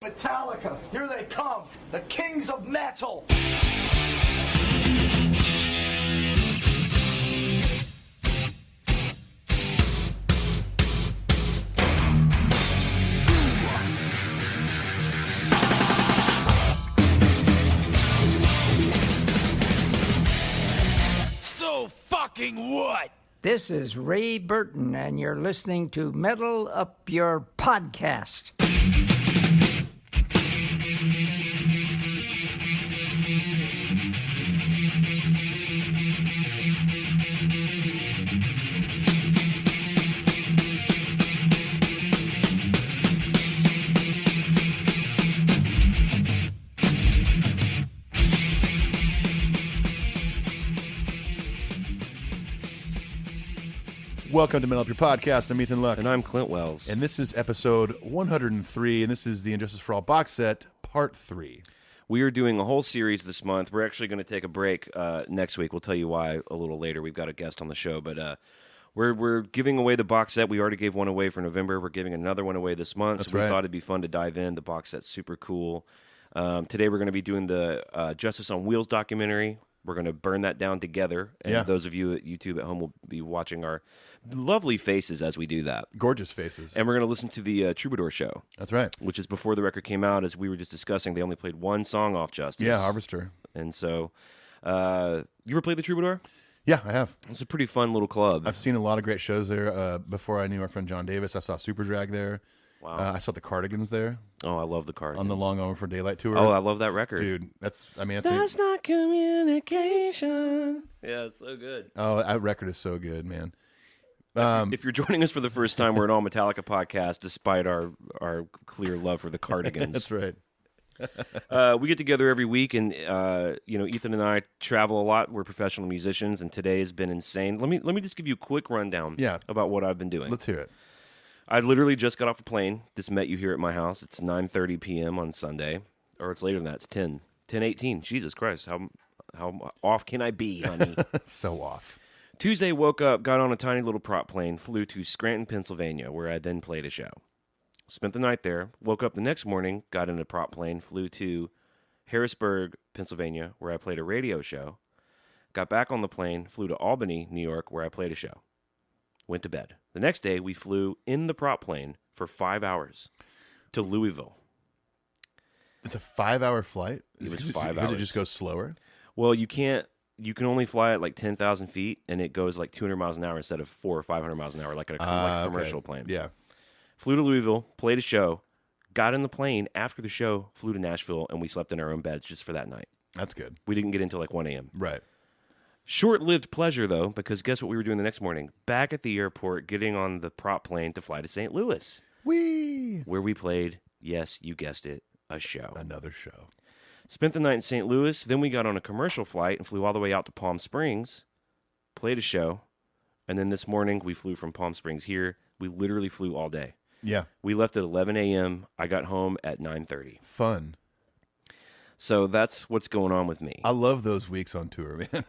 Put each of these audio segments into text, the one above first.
Metallica, here they come, the kings of metal. So fucking what? This is Ray Burton, and you're listening to Metal Up Your Podcast. Welcome to Metal Up Your Podcast. I'm Ethan Luck. And I'm Clint Wells. And this is episode 103, and this is the Injustice for All box set, part 3. We are doing a whole series this month. We're actually going to take a break next week. We'll tell you why a little later. We've got a guest on the show, but we're giving away the box set. We already gave one away for November. We're giving another one away this month. That's so we right. thought it'd be fun to dive in. The box set's super cool. Today we're going to be doing the Justice on Wheels documentary. We're going to burn that down together. And those of you at YouTube at home will be watching our lovely faces as we do that. Gorgeous faces. And we're going to listen to the Troubadour show. That's right. Which is before the record came out. As we were just discussing, they only played one song off Justice. Yeah, Harvester. And so, you ever played the Troubadour? Yeah, I have. It's a pretty fun little club. I've seen a lot of great shows there. Before I knew our friend John Davis, I saw Super Drag there. Wow. I saw the Cardigans there. Oh, I love the Cardigans. On the Long Over for Daylight tour. Oh, I love that record. Dude, that's not communication. Yeah, it's so good. Oh, that record is so good, man. If you're joining us for the first time, we're an all Metallica podcast, despite our clear love for the Cardigans. That's right. We get together every week, and Ethan and I travel a lot. We're professional musicians, and today has been insane. Let me just give you a quick rundown about what I've been doing. Let's hear it. I literally just got off a plane. Just met you here at my house. It's 9:30 p.m. on Sunday, or it's later than that. It's 10:18. Jesus Christ, how off can I be, honey? So off. Tuesday, woke up, got on a tiny little prop plane, flew to Scranton, Pennsylvania, where I then played a show. Spent the night there, woke up the next morning, got in a prop plane, flew to Harrisburg, Pennsylvania, where I played a radio show. Got back on the plane, flew to Albany, New York, where I played a show. Went to bed. The next day, we flew in the prop plane for 5 hours to Louisville. It's a 5-hour flight? It was 5 Does hours. it just go slower? Well, you can only fly at like 10,000 feet, and it goes like 200 miles an hour instead of 400 or 500 miles an hour, like a commercial plane. Yeah. Flew to Louisville, played a show, got in the plane after the show, flew to Nashville, and we slept in our own beds just for that night. That's good. We didn't get in until like 1 a.m. Right. Short-lived pleasure, though, because guess what we were doing the next morning? Back at the airport, getting on the prop plane to fly to St. Louis. Whee! Where we played, yes, you guessed it, a show. Another show. Spent the night in St. Louis. Then we got on a commercial flight and flew all the way out to Palm Springs, played a show, and then this morning we flew from Palm Springs here. We literally flew all day. Yeah. We left at 11 a.m. I got home at 9:30. Fun. So that's what's going on with me. I love those weeks on tour, man.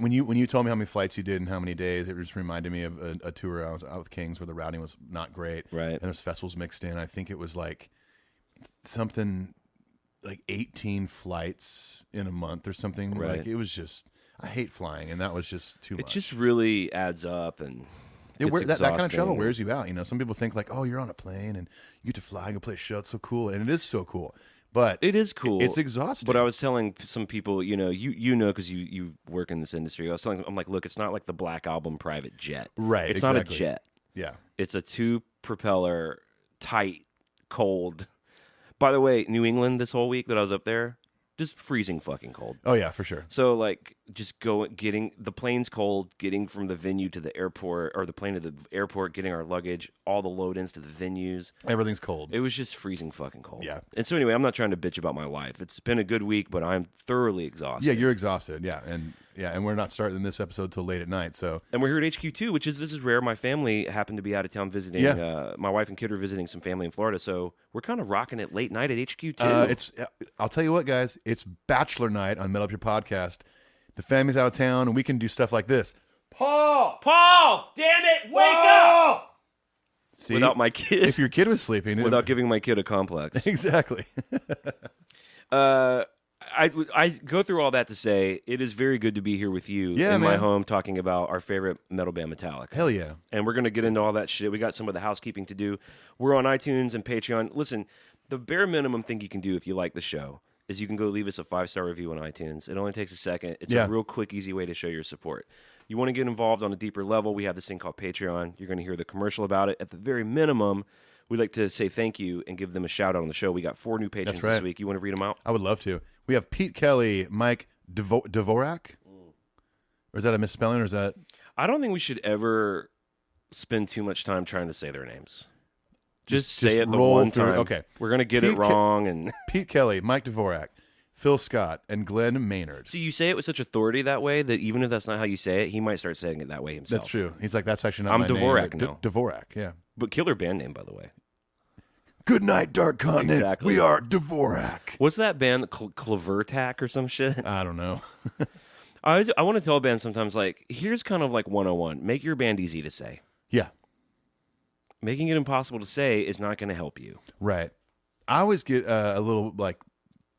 When you told me how many flights you did and how many days, it just reminded me of a tour I was out with Kings where the routing was not great. Right. And there's festivals mixed in. I think it was like something like 18 flights in a month or something. Right. Like it was just, I hate flying, and that was just too much. It just really adds up, and that kind of travel exhausting. wears you out. You know, some people think like, oh, you're on a plane and you get to fly and go play a show. It's so cool, and it is so cool. But it is cool. It's exhausting. But I was telling some people, you know because you work in this industry. I was telling them, I'm like, look, it's not like the Black Album private jet. Right. It's exactly. not a jet. Yeah. It's a 2-propeller, tight, cold. By the way, New England this whole week that I was up there, just freezing fucking cold. Oh yeah, for sure. So like, just getting the plane's cold, getting from the venue to the airport, or the plane to the airport, getting our luggage, all the load-ins to the venues. Everything's cold. It was just freezing fucking cold. Yeah. And so anyway, I'm not trying to bitch about my life. It's been a good week, but I'm thoroughly exhausted. Yeah, you're exhausted. Yeah, and we're not starting this episode till late at night. So, and we're here at HQ2, this is rare. My family happened to be out of town visiting. Yeah. My wife and kid are visiting some family in Florida, so we're kind of rocking it late night at HQ2. I'll tell you what, guys. It's bachelor night on Metal Up Your Podcast. The family's out of town, and we can do stuff like this. Paul, damn it, wake up! See? without my kid. If your kid was sleeping. Without giving my kid a complex. Exactly. I go through all that to say it is very good to be here with you in my home talking about our favorite metal band, Metallica. Hell yeah. And we're going to get into all that shit. We got some of the housekeeping to do. We're on iTunes and Patreon. Listen, the bare minimum thing you can do if you like the show is you can go leave us a 5-star review on iTunes. It only takes a second. It's a real quick, easy way to show your support. You want to get involved on a deeper level, we have this thing called Patreon. You're going to hear the commercial about it. At the very minimum, we'd like to say thank you and give them a shout out on the show. We got 4 new patrons this week. You want to read them out? I would love to. We have Pete Kelly, Mike Dvorak. Or is that a misspelling, or is that... I don't think we should ever spend too much time trying to say their names. Just say it the one time. Okay. We're going to get it wrong. And Pete Kelly, Mike Dvorak, Phil Scott, and Glenn Maynard. See, you say it with such authority that way that even if that's not how you say it, he might start saying it that way himself. That's true. He's like, that's actually not I'm my Dvorak name. now. Dvorak, yeah. But killer band name, by the way. Good night, Dark Continent. Exactly. We are Dvorak. What's that band? Clavertac or some shit? I don't know. I want to tell a band sometimes, like, here's kind of like 101. Make your band easy to say. Yeah. Making it impossible to say is not going to help you. Right. I always get a little, like,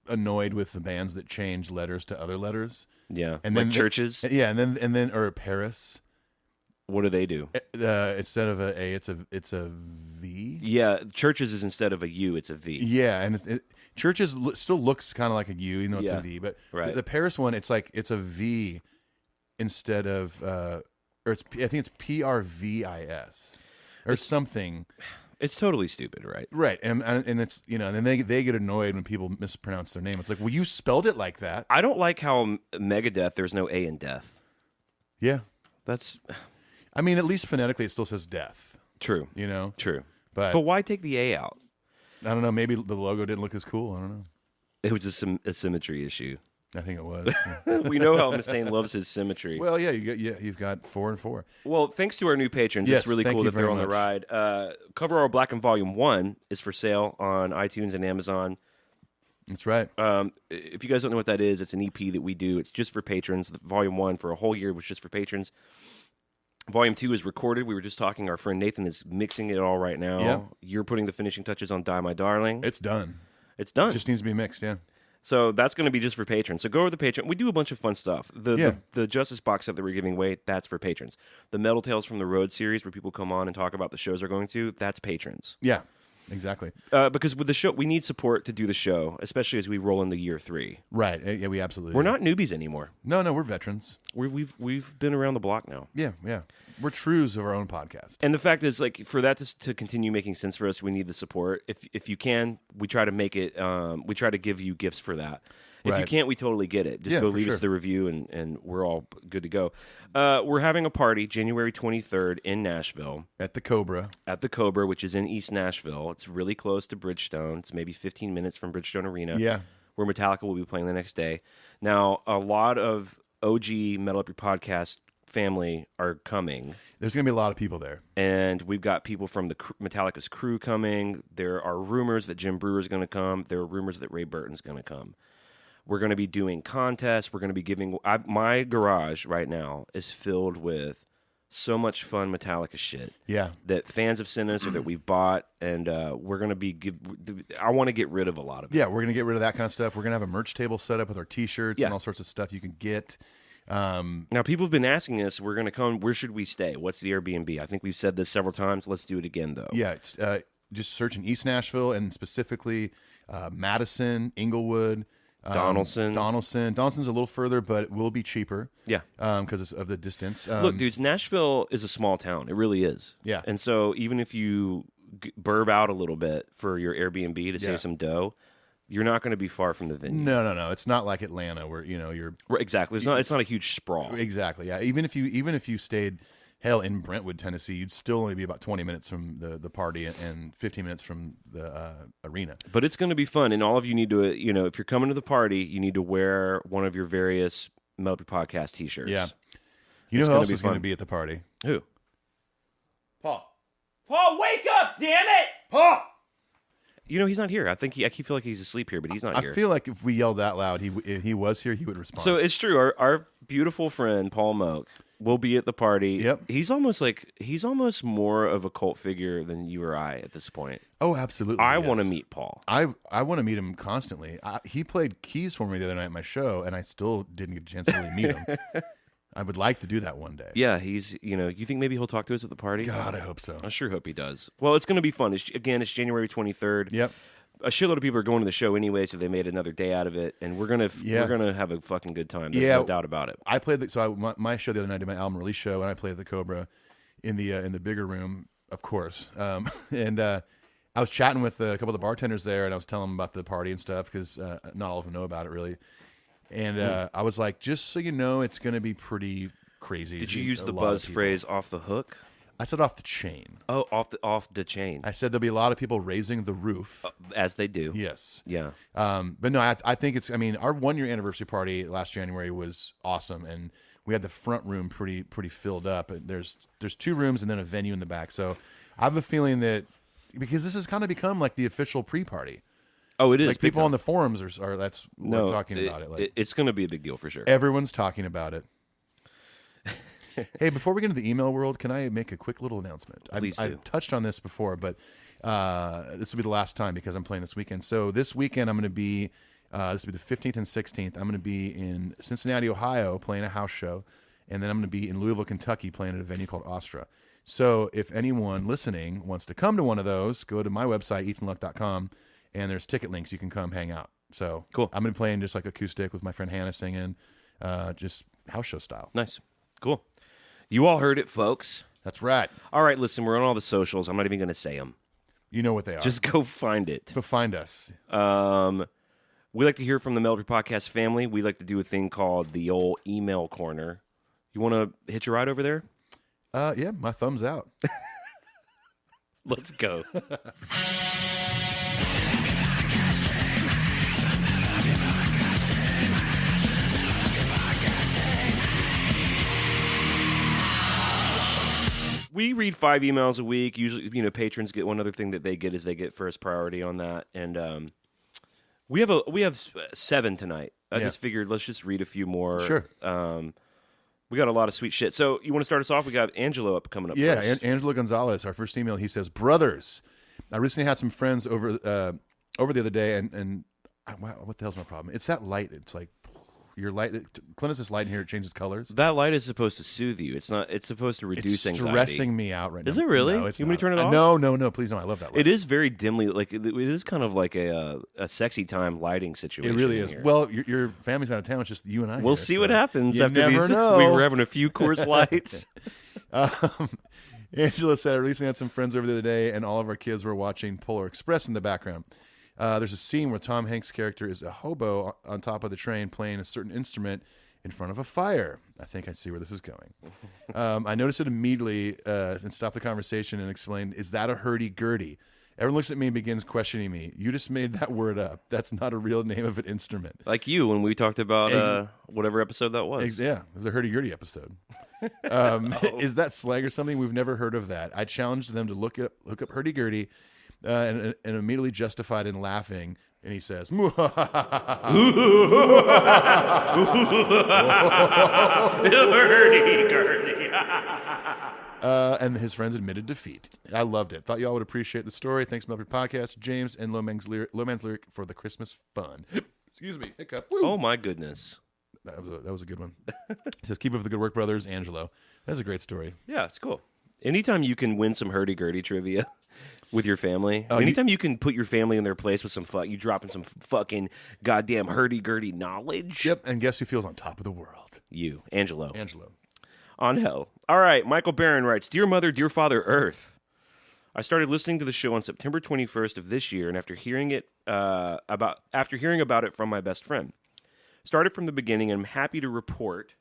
annoyed with the bands that change letters to other letters. Yeah. And like then churches? Yeah, and then or Paris. What do they do? Instead of a A, it's a V. Yeah, churches is instead of a U, it's a V. Yeah, and churches still looks kind of like a U, even though it's a V. But the Paris one, it's like it's a V instead of, or I think it's PRVIS or something. It's totally stupid, right? Right, and it's and then they get annoyed when people mispronounce their name. It's like, well, you spelled it like that. I don't like how Megadeth there's no A in death. Yeah, that's. I mean, at least phonetically, it still says death. True. True. But why take the A out? I don't know. Maybe the logo didn't look as cool. I don't know. It was a symmetry issue. I think it was. We know how Mustaine loves his symmetry. Well, yeah, you've got 4 and 4. Well, thanks to our new patrons. Yes, it's really cool that they're on the ride. Cover Our Black and Volume 1 is for sale on iTunes and Amazon. That's right. If you guys don't know what that is, it's an EP that we do. It's just for patrons. Volume 1 for a whole year was just for patrons. Volume 2 is recorded. We were just talking. Our friend Nathan is mixing it all right now. Yeah. You're putting the finishing touches on Die My Darling. It's done. It's done. It just needs to be mixed, yeah. So that's going to be just for patrons. So go over the Patreon. We do a bunch of fun stuff. The Justice box set that we're giving away, that's for patrons. The Metal Tales from the Road series, where people come on and talk about the shows they're going to, that's patrons. Yeah, exactly. Because with the show, we need support to do the show, especially as we roll into year 3. Right. Yeah, we absolutely. We're not newbies anymore. No, we're veterans. We've been around the block now. Yeah. We're trues of our own podcast. And the fact is, like, for that to continue making sense for us, we need the support. If you can, we try to make it. We try to give you gifts for that. If you can't, we totally get it. Just go leave us the review, and we're all good to go. We're having a party January 23rd in Nashville. At the Cobra. At the Cobra, which is in East Nashville. It's really close to Bridgestone. It's maybe 15 minutes from Bridgestone Arena. Yeah. Where Metallica will be playing the next day. Now, a lot of OG Metal Up Your Podcast family are coming. There's going to be a lot of people there. And we've got people from the Metallica's crew coming. There are rumors that Jim Brewer's going to come. There are rumors that Ray Burton's going to come. We're going to be doing contests. We're going to be giving... my garage right now is filled with so much fun Metallica shit. Yeah. That fans have sent us or that we've bought. And we're going to be... I want to get rid of a lot of it. Yeah, we're going to get rid of that kind of stuff. We're going to have a merch table set up with our T-shirts and all sorts of stuff you can get. Now, people have been asking us, we're going to come, where should we stay? What's the Airbnb? I think we've said this several times. Let's do it again, though. Yeah, it's, just search in East Nashville and specifically Madison, Inglewood, Donaldson. Donaldson's a little further, but it will be cheaper. Yeah. Because of the distance. Look, dudes, Nashville is a small town. It really is. Yeah. And so even if you burb out a little bit for your Airbnb to save some dough, you're not going to be far from the venue. No. It's not like Atlanta where you're exactly. It's not a huge sprawl. Exactly. Yeah. Even if you stayed in Brentwood, Tennessee, you'd still only be about 20 minutes from the party and 15 minutes from the arena. But it's going to be fun, and all of you need to if you're coming to the party, you need to wear one of your various Metal Up Your Podcast T-shirts. Yeah. You know who else is going to be at the party? Who? Paul, wake up! Damn it! Paul. He's not here. I feel like he's asleep here, but he's not here. I feel like if we yelled that loud, if he was here, he would respond. So it's true. Our beautiful friend Paul Moak will be at the party. Yep. He's almost more of a cult figure than you or I at this point. Oh, absolutely. I want to meet Paul. I want to meet him constantly. He played keys for me the other night at my show, and I still didn't get a chance to really meet him. I would like to do that one day. Yeah, he's, you think maybe he'll talk to us at the party? God, I hope so. I sure hope he does. Well, it's going to be fun. It's January 23rd. Yep. A shitload of people are going to the show anyway, so they made another day out of it, and we're gonna have a fucking good time. There's no doubt about it. I played my show the other night, I did my album release show, and I played the Cobra in the bigger room, of course. And I was chatting with a couple of the bartenders there, and I was telling them about the party and stuff because not all of them know about it really. And I was like, just so you know, it's going to be pretty crazy. Did you use the buzz phrase "off the hook"? I said off the chain. Oh, off the chain. I said there'll be a lot of people raising the roof. As they do. Yes. Yeah. But no, I think it's, our 1-year anniversary party last January was awesome. And we had the front room pretty filled up. There's 2 rooms and then a venue in the back. So I have a feeling that, because this has kind of become like the official pre-party. Oh, it is. Like people on the forums are talking about it. Like, it's going to be a big deal for sure. Everyone's talking about it. Hey, before we get into the email world, can I make a quick little announcement? Please do. I've touched on this before, but this will be the last time because I'm playing this weekend. So this weekend I'm going to be, this will be the 15th and 16th. I'm going to be in Cincinnati, Ohio, playing a house show. And then I'm going to be in Louisville, Kentucky, playing at a venue called Astra. So if anyone listening wants to come to one of those, go to my website, ethanluck.com, and there's ticket links. You can come hang out. So cool. I'm going to be playing just like acoustic with my friend Hannah singing, just house show style. Nice. Cool. You all heard it, folks. That's right. All right, listen, we're on all the socials. I'm not even going to say them. You know what they are. Just go find it. So find us. We like to hear from the Metal Up Your Podcast family. We like to do a thing called the old email corner. You want to hitch a ride over there? Yeah, my thumb's out. Let's go. We read 5 emails a week. Usually, patrons get one other thing that they get is they get first priority on that. And we have 7 tonight. I just figured let's just read a few more. Sure. We got a lot of sweet shit. So you want to start us off? We got Angelo coming up. Yeah, first. Angelo Gonzalez, our first email. He says, "Brothers, I recently had some friends over the other day, and wow, what the hell's my problem? It's that light. It's like your light. Clintus's light in here, it changes colors. That light is supposed to soothe you. It's not. It's supposed to reduce anxiety. It's stressing me out right now. Is it really? No, it's you not. want me to turn it off? No, please no. I love that light. It is very dimly, like it is kind of like a sexy time lighting situation. It really is. Here. Well, your family's out of town. It's just you and I. We'll see what happens you after never these. know. We were having a few Coors Lights. Angela said, I recently had some friends over the other day, and all of our kids were watching Polar Express in the background. There's a scene where Tom Hanks' character is a hobo on top of the train playing a certain instrument in front of a fire. I think I see where this is going. I noticed it immediately and stopped the conversation and explained, is that a hurdy-gurdy? Everyone looks at me and begins questioning me. You just made that word up. That's not a real name of an instrument. Like you when we talked about whatever episode that was. Yeah, it was a hurdy-gurdy episode. Is that slang or something? We've never heard of that. I challenged them to look up hurdy-gurdy and immediately justified in laughing. And he says, hurdy-gurdy. And his friends admitted defeat. I loved it. Thought y'all would appreciate the story. Thanks for your podcast, James and Lowman's Lyric for the Christmas fun. Excuse me, hiccup. Woo. Oh my goodness, that was a good one. He says, keep up the good work, brothers. Angelo. That's a great story. Yeah, it's cool. Anytime you can win some hurdy-gurdy trivia with your family, anytime you can put your family in their place with some you dropping some fucking goddamn hurdy-gurdy knowledge. Yep, and guess who feels on top of the world? You, Angelo. On hell. All right, Michael Barron writes, Dear Mother, Dear Father Earth, I started listening to the show on September 21st of this year, and after hearing about it from my best friend, started from the beginning, and I'm happy to report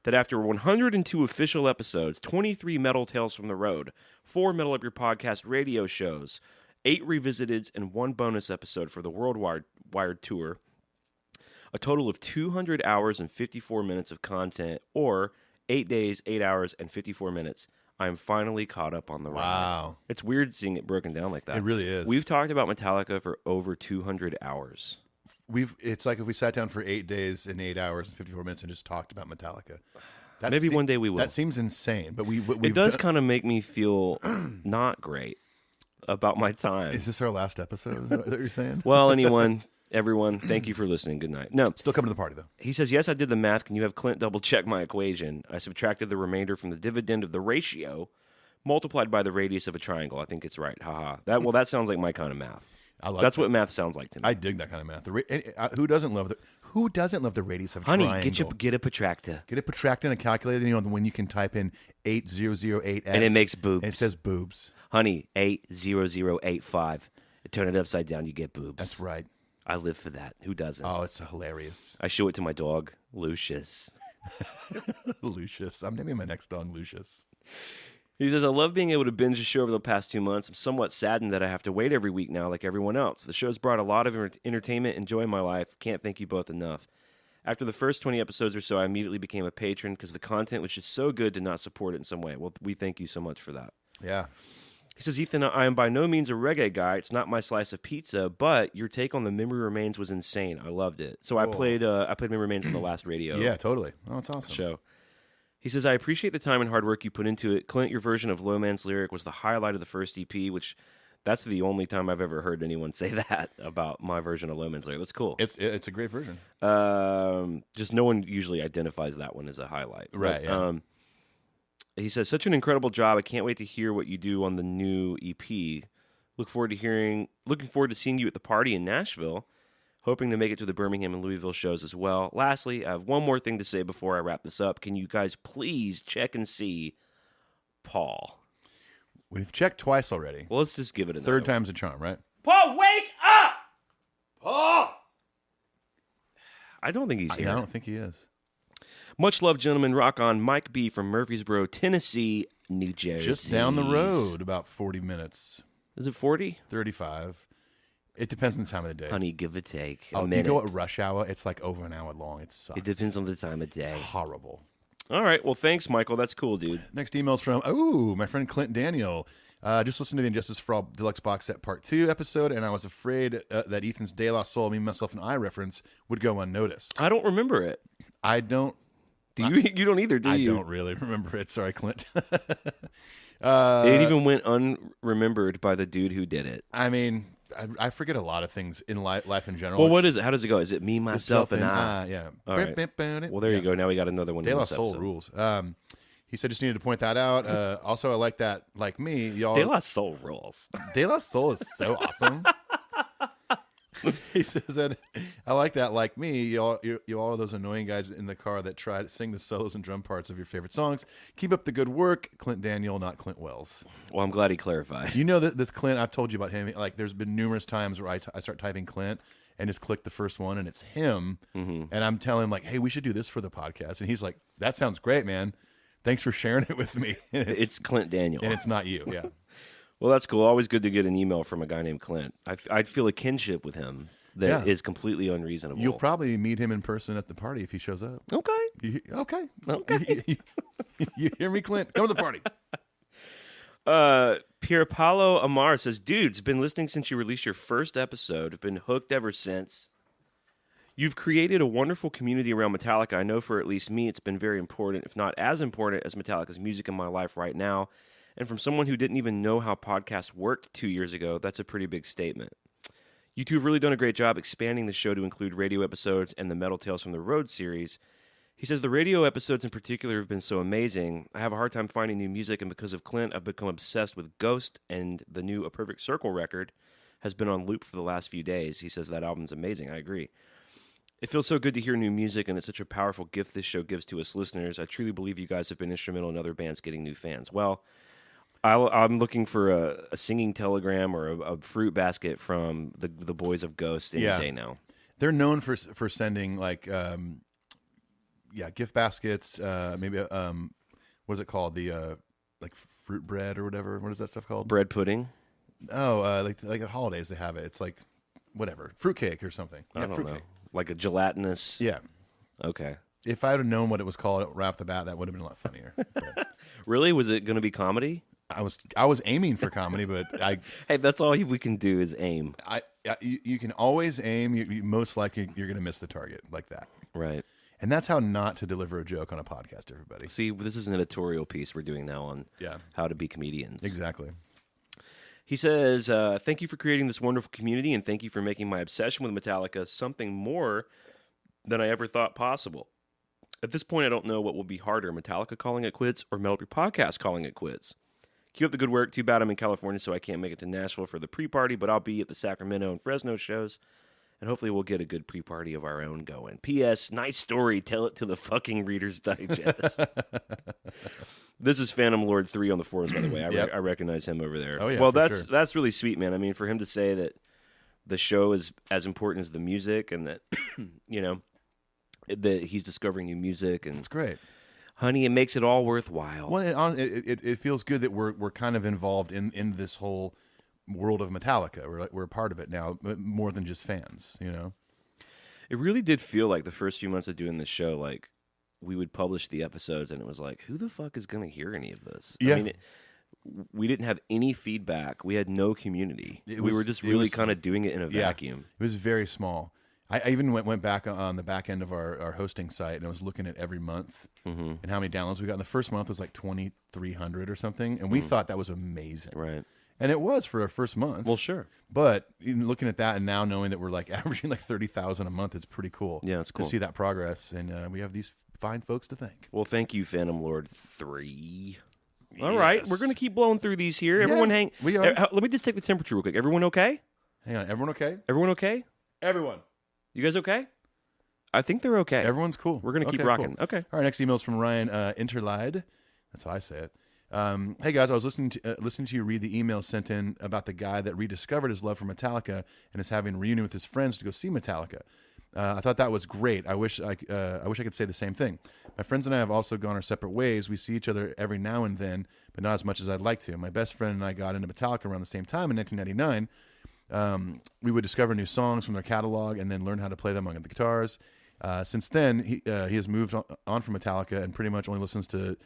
that after 102 official episodes, 23 Metal Tales from the Road, 4 Metal Up Your Podcast radio shows, 8 revisiteds, and 1 bonus episode for the Worldwide Tour, a total of 200 hours and 54 minutes of content, or 8 days, 8 hours, and 54 minutes. I'm finally caught up on the ride. Wow. It's weird seeing it broken down like that. It really is. We've talked about Metallica for over 200 hours. It's like if we sat down for 8 days and 8 hours and 54 minutes and just talked about Metallica. Maybe one day we will. That seems insane, but it does kind of make me feel not great about my time. Is this our last episode? Is that what you're saying? Well, everyone, thank you for listening. Good night. No, still coming to the party though. He says, yes, I did the math. Can you have Clint double check my equation? I subtracted the remainder from the dividend of the ratio multiplied by the radius of a triangle. I think it's right. Haha. That sounds like my kind of math. That's what math sounds like to me. I dig that kind of math. Who doesn't love the radius of a triangle? Honey, get a protractor. Get a protractor and a calculator. When you can type in 8008S and it makes boobs. And it says boobs. Honey, 80085. Turn it upside down, you get boobs. That's right. I live for that. Who doesn't? Oh, it's hilarious. I show it to my dog, Lucius. Lucius. I'm naming my next dog Lucius. He says, I love being able to binge the show over the past 2 months. I'm somewhat saddened that I have to wait every week now like everyone else. The show's brought a lot of entertainment and joy in my life. Can't thank you both enough. After the first 20 episodes or so, I immediately became a patron because the content was just so good to not support it in some way. Well, we thank you so much for that. Yeah. He says, Ethan, I am by no means a reggae guy. It's not my slice of pizza, but your take on the Memory Remains was insane. I loved it. So I played Memory Remains on the last radio. Yeah, totally. Oh, that's awesome. Show. He says, I appreciate the time and hard work you put into it. Clint, your version of Low Man's Lyric was the highlight of the first EP, which that's the only time I've ever heard anyone say that about my version of Low Man's Lyric. That's cool. It's a great version. Just no one usually identifies that one as a highlight. Right, but, yeah. He says, such an incredible job. I can't wait to hear what you do on the new EP. Looking forward to seeing you at the party in Nashville. Hoping to make it to the Birmingham and Louisville shows as well. Lastly, I have one more thing to say before I wrap this up. Can you guys please check and see Paul? We've checked twice already. Well, let's just give it a third time's a charm, right? Paul, wake up! Paul! I don't think he's here. I don't think he is. Much love, gentlemen. Rock on. Mike B. from Murfreesboro, Tennessee, New Jersey. Just down the road, about 40 minutes. Is it 40? 35. It depends on the time of the day. Honey, give or take. If you go at rush hour, it's like over an hour long. It sucks. It depends on the time of day. It's horrible. All right. Well, thanks, Michael. That's cool, dude. Next email's from, my friend Clint Daniel. Just listened to the Injustice for All Deluxe Box Set Part 2 episode, and I was afraid that Ethan's De La Soul, Me, Myself, and I reference would go unnoticed. I don't remember it. I don't. You don't either, do you? I don't really remember it. Sorry, Clint. It even went unremembered by the dude who did it. I mean, I forget a lot of things in life in general. Well, what is it? How does it go? Is it me, myself, and I? Yeah. All right. Well, there you go. Now we got another one. De La Soul rules. He said just needed to point that out. Also, I like that, like me, y'all. De La Soul rules. De La Soul is so awesome. He says that I like that, like me, you all are those annoying guys in the car that try to sing the solos and drum parts of your favorite songs. Keep up the good work, Clint Daniel, not Clint Wells. Well, I'm glad he clarified. You know that Clint, I've told you about him. Like, there's been numerous times where I start typing Clint and just click the first one, and it's him. Mm-hmm. And I'm telling him, like, hey, we should do this for the podcast. And he's like, that sounds great, man. Thanks for sharing it with me. It's Clint Daniel. And it's not you, yeah. Well, that's cool. Always good to get an email from a guy named Clint. I'd feel a kinship with him that is completely unreasonable. You'll probably meet him in person at the party if he shows up. Okay. Okay. You hear me, Clint? Come to the party. Pier Paolo Amar says, dudes, been listening since you released your first episode. I've been hooked ever since. You've created a wonderful community around Metallica. I know for at least me, it's been very important, if not as important as Metallica's music in my life right now. And from someone who didn't even know how podcasts worked 2 years ago, that's a pretty big statement. You two have really done a great job expanding the show to include radio episodes and the Metal Tales from the Road series. He says the radio episodes in particular have been so amazing. I have a hard time finding new music, and because of Clint, I've become obsessed with Ghost, and the new A Perfect Circle record has been on loop for the last few days. He says that album's amazing. I agree. It feels so good to hear new music, and it's such a powerful gift this show gives to us listeners. I truly believe you guys have been instrumental in other bands getting new fans. Well, I'm looking for a singing telegram or a fruit basket from the boys of Ghost any day now. They're known for sending like gift baskets. Maybe what is it called? The like fruit bread or whatever. What is that stuff called? Bread pudding. Oh, like at holidays they have it. It's like whatever fruitcake or something. I don't know. Like a gelatinous. Yeah. Okay. If I would have known what it was called right off the bat, that would have been a lot funnier. Really? Was it going to be comedy? I was aiming for comedy, but Hey, that's all we can do is aim. you can always aim. You most likely you're going to miss the target like that. Right. And that's how not to deliver a joke on a podcast, everybody. See, this is an editorial piece we're doing now on how to be comedians. Exactly. He says, thank you for creating this wonderful community, and thank you for making my obsession with Metallica something more than I ever thought possible. At this point, I don't know what will be harder, Metallica calling it quits or Melt Your Podcast calling it quits. Keep up the good work. Too bad I'm in California, so I can't make it to Nashville for the pre-party, but I'll be at the Sacramento and Fresno shows. And hopefully we'll get a good pre-party of our own going. P.S. Nice story. Tell it to the fucking Reader's Digest. This is Phantom Lord 3 on the forums, by the way. I recognize him over there. Oh, yeah, well, that's really sweet, man. I mean, for him to say that the show is as important as the music and that, that he's discovering new music. And it's great. Honey, it makes it all worthwhile. Well, it feels good that we're kind of involved in this whole world of Metallica. We're a part of it now, more than just fans, It really did feel like the first few months of doing this show, like we would publish the episodes and it was like, who the fuck is going to hear any of this? Yeah. I mean, we didn't have any feedback. We had no community. We were just really kind of doing it in a vacuum. It was very small. I even went back on the back end of our hosting site and I was looking at every month and how many downloads we got. And the first month was like 2,300 or something. And we thought that was amazing. Right. And it was for our first month. Well, sure. But even looking at that and now knowing that we're like averaging like 30,000 a month, it's pretty cool. Yeah, it's cool to see that progress. And we have these fine folks to thank. Well, thank you, Phantom Lord 3. All right, we're going to keep blowing through these here. Everyone hang. We are. Let me just take the temperature real quick. Everyone okay? Hang on. Everyone okay? Everyone okay? Everyone. You guys okay? I think they're okay. Everyone's cool. We're going to keep rocking. Cool. Okay. All right, next email is from Ryan Interlide. That's how I say it. Hey guys, I was listening to you read the email sent in about the guy that rediscovered his love for Metallica and is having a reunion with his friends to go see Metallica. I thought that was great. I wish I could say the same thing. My friends and I have also gone our separate ways. We see each other every now and then, but not as much as I'd like to. My best friend and I got into Metallica around the same time in 1999. We would discover new songs from their catalog and then learn how to play them on the guitars. Since then, he has moved on from Metallica and pretty much only listens to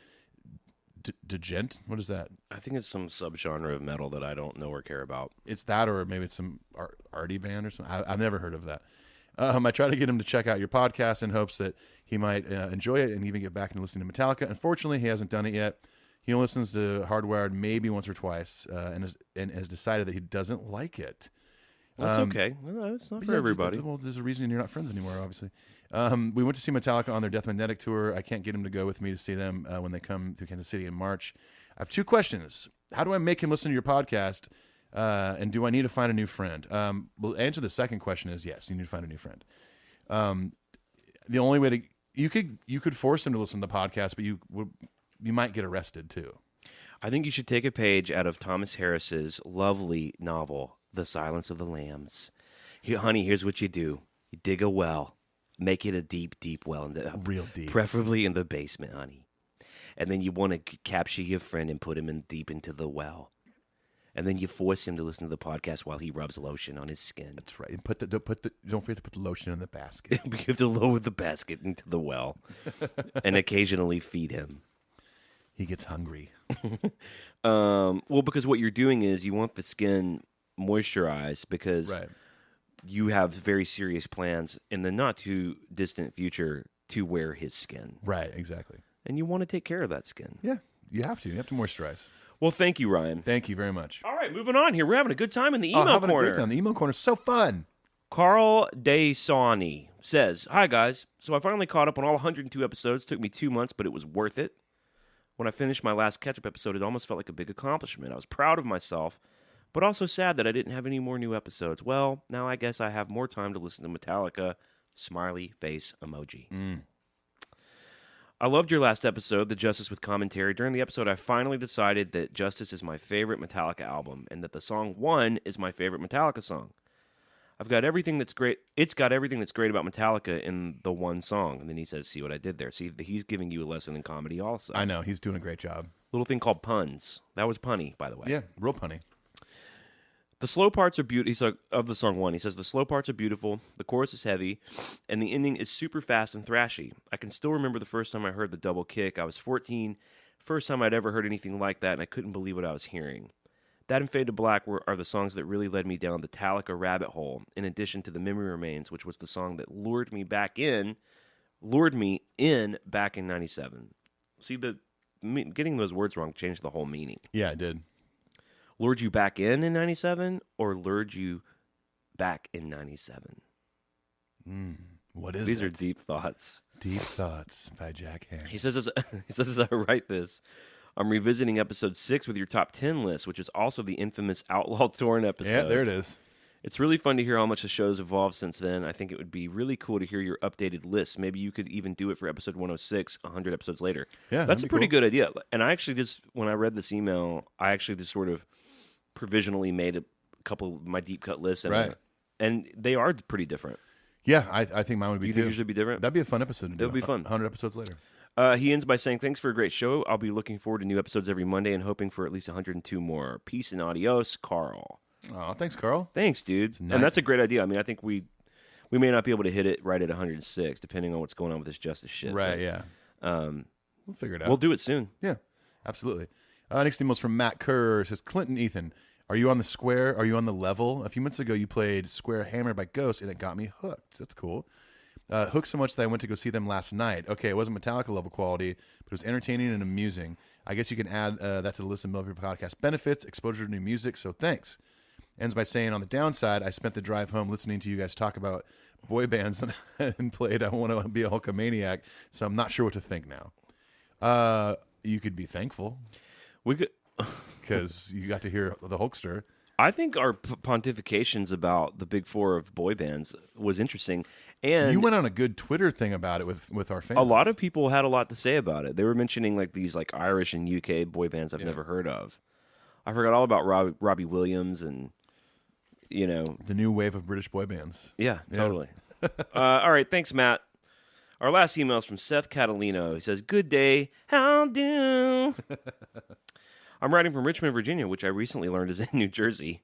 Degent. What is that? I think it's some subgenre of metal that I don't know or care about. It's that, or maybe it's some arty band or something. I've never heard of that. I try to get him to check out your podcast in hopes that he might enjoy it and even get back into listening to Metallica. Unfortunately, he hasn't done it yet. He only listens to Hardwired maybe once or twice and has decided that he doesn't like it. That's okay. Well, it's not for everybody. Well, there's a reason you're not friends anymore, obviously. We went to see Metallica on their Death Magnetic tour. I can't get him to go with me to see them when they come to Kansas City in March. I have two questions. How do I make him listen to your podcast? And do I need to find a new friend? Well, answer the second question is yes, you need to find a new friend. The only way to you could force him to listen to the podcast, but you might get arrested too. I think you should take a page out of Thomas Harris's lovely novel, The Silence of the Lambs. Honey, here's what you do. You dig a well. Make it a deep, deep well. Real deep. Preferably in the basement, honey. And then you want to capture your friend and put him in deep into the well. And then you force him to listen to the podcast while he rubs lotion on his skin. That's right. And don't forget to put the lotion in the basket. You have to lower the basket into the well and occasionally feed him. He gets hungry. Well, because what you're doing is you want the skin moisturized because you have very serious plans in the not too distant future to wear his skin. Right, exactly. And you want to take care of that skin. Yeah, you have to. You have to moisturize. Well, thank you, Ryan. Thank you very much. All right, moving on here. We're having a good time in the email having corner. A great time. The email corner is so fun. Carl DeSawney says, "Hi, guys. So I finally caught up on all 102 episodes. Took me 2 months, but it was worth it. When I finished my last catch-up episode, it almost felt like a big accomplishment. I was proud of myself, but also sad that I didn't have any more new episodes. Well, now I guess I have more time to listen to Metallica. Smiley face emoji. I loved your last episode, The Justice with Commentary. During the episode, I finally decided that Justice is my favorite Metallica album and that the song One is my favorite Metallica song. I've got everything that's great. It's got everything that's great about Metallica in the one song." And then he says, "See what I did there." See, he's giving you a lesson in comedy also. I know. He's doing a great job. Little thing called puns. That was punny, by the way. Yeah, real punny. The slow parts are beautiful. He's like, of the song One, he says, "The slow parts are beautiful, the chorus is heavy, and the ending is super fast and thrashy. I can still remember the first time I heard the double kick. I was 14, first time I'd ever heard anything like that, and I couldn't believe what I was hearing. That and Fade to Black are the songs that really led me down the Metallica rabbit hole, in addition to The Memory Remains, which was the song that lured me in back in 97. See, getting those words wrong changed the whole meaning. Yeah, it did. Lured you back in 97 or lured you back in 97? What is These it? are deep thoughts. Deep Thoughts by Jack Hand. He says as I write this, I'm revisiting episode 6 with your top 10 list, which is also the infamous Outlaw Torn episode. Yeah, there it is. It's really fun to hear how much the show's evolved since then. I think it would be really cool to hear your updated list. Maybe you could even do it for episode 106, 100 episodes later. Yeah, that's a pretty cool. good idea. And I actually when I read this email, I actually just sort of provisionally made a couple of my deep cut lists. And they are pretty different. Yeah, I think mine would be You too. think yours would be different? That'd be a fun episode to do. It would be fun. 100 episodes later. He ends by saying, thanks for a great show. I'll be looking forward to new episodes every Monday and hoping for at least 102 more. Peace and adios, Carl. Oh, thanks, Carl. Thanks, dude. Nice. And that's a great idea. I mean, I think we may not be able to hit it right at 106, depending on what's going on with this justice shit. Right, but, yeah. We'll figure it out. We'll do it soon. Yeah, absolutely. Next email's from Matt Kerr. It says, Clinton Ethan, are you on the square? Are you on the level? A few months ago, you played Square Hammer by Ghost, and it got me hooked. That's cool. Hooked so much that I went to go see them last night. Okay, it wasn't Metallica level quality, but it was entertaining and amusing. I guess you can add that to the list of Metal Up Your Podcast benefits, exposure to new music, so thanks. Ends by saying, on the downside, I spent the drive home listening to you guys talk about boy bands and played I Want to Be a Hulkamaniac, so I'm not sure what to think now. You could be thankful. We could, because you got to hear the Hulkster. I think our pontifications about the big four of boy bands was interesting. And you went on a good Twitter thing about it with our fans. A lot of people had a lot to say about it. They were mentioning like these like Irish and UK boy bands I've never heard of. I forgot all about Robbie Williams and, you know. The new wave of British boy bands. Yeah, totally. All right, thanks, Matt. Our last email is from Seth Catalino. He says, good day, how do? I'm writing from Richmond, Virginia, which I recently learned is in New Jersey.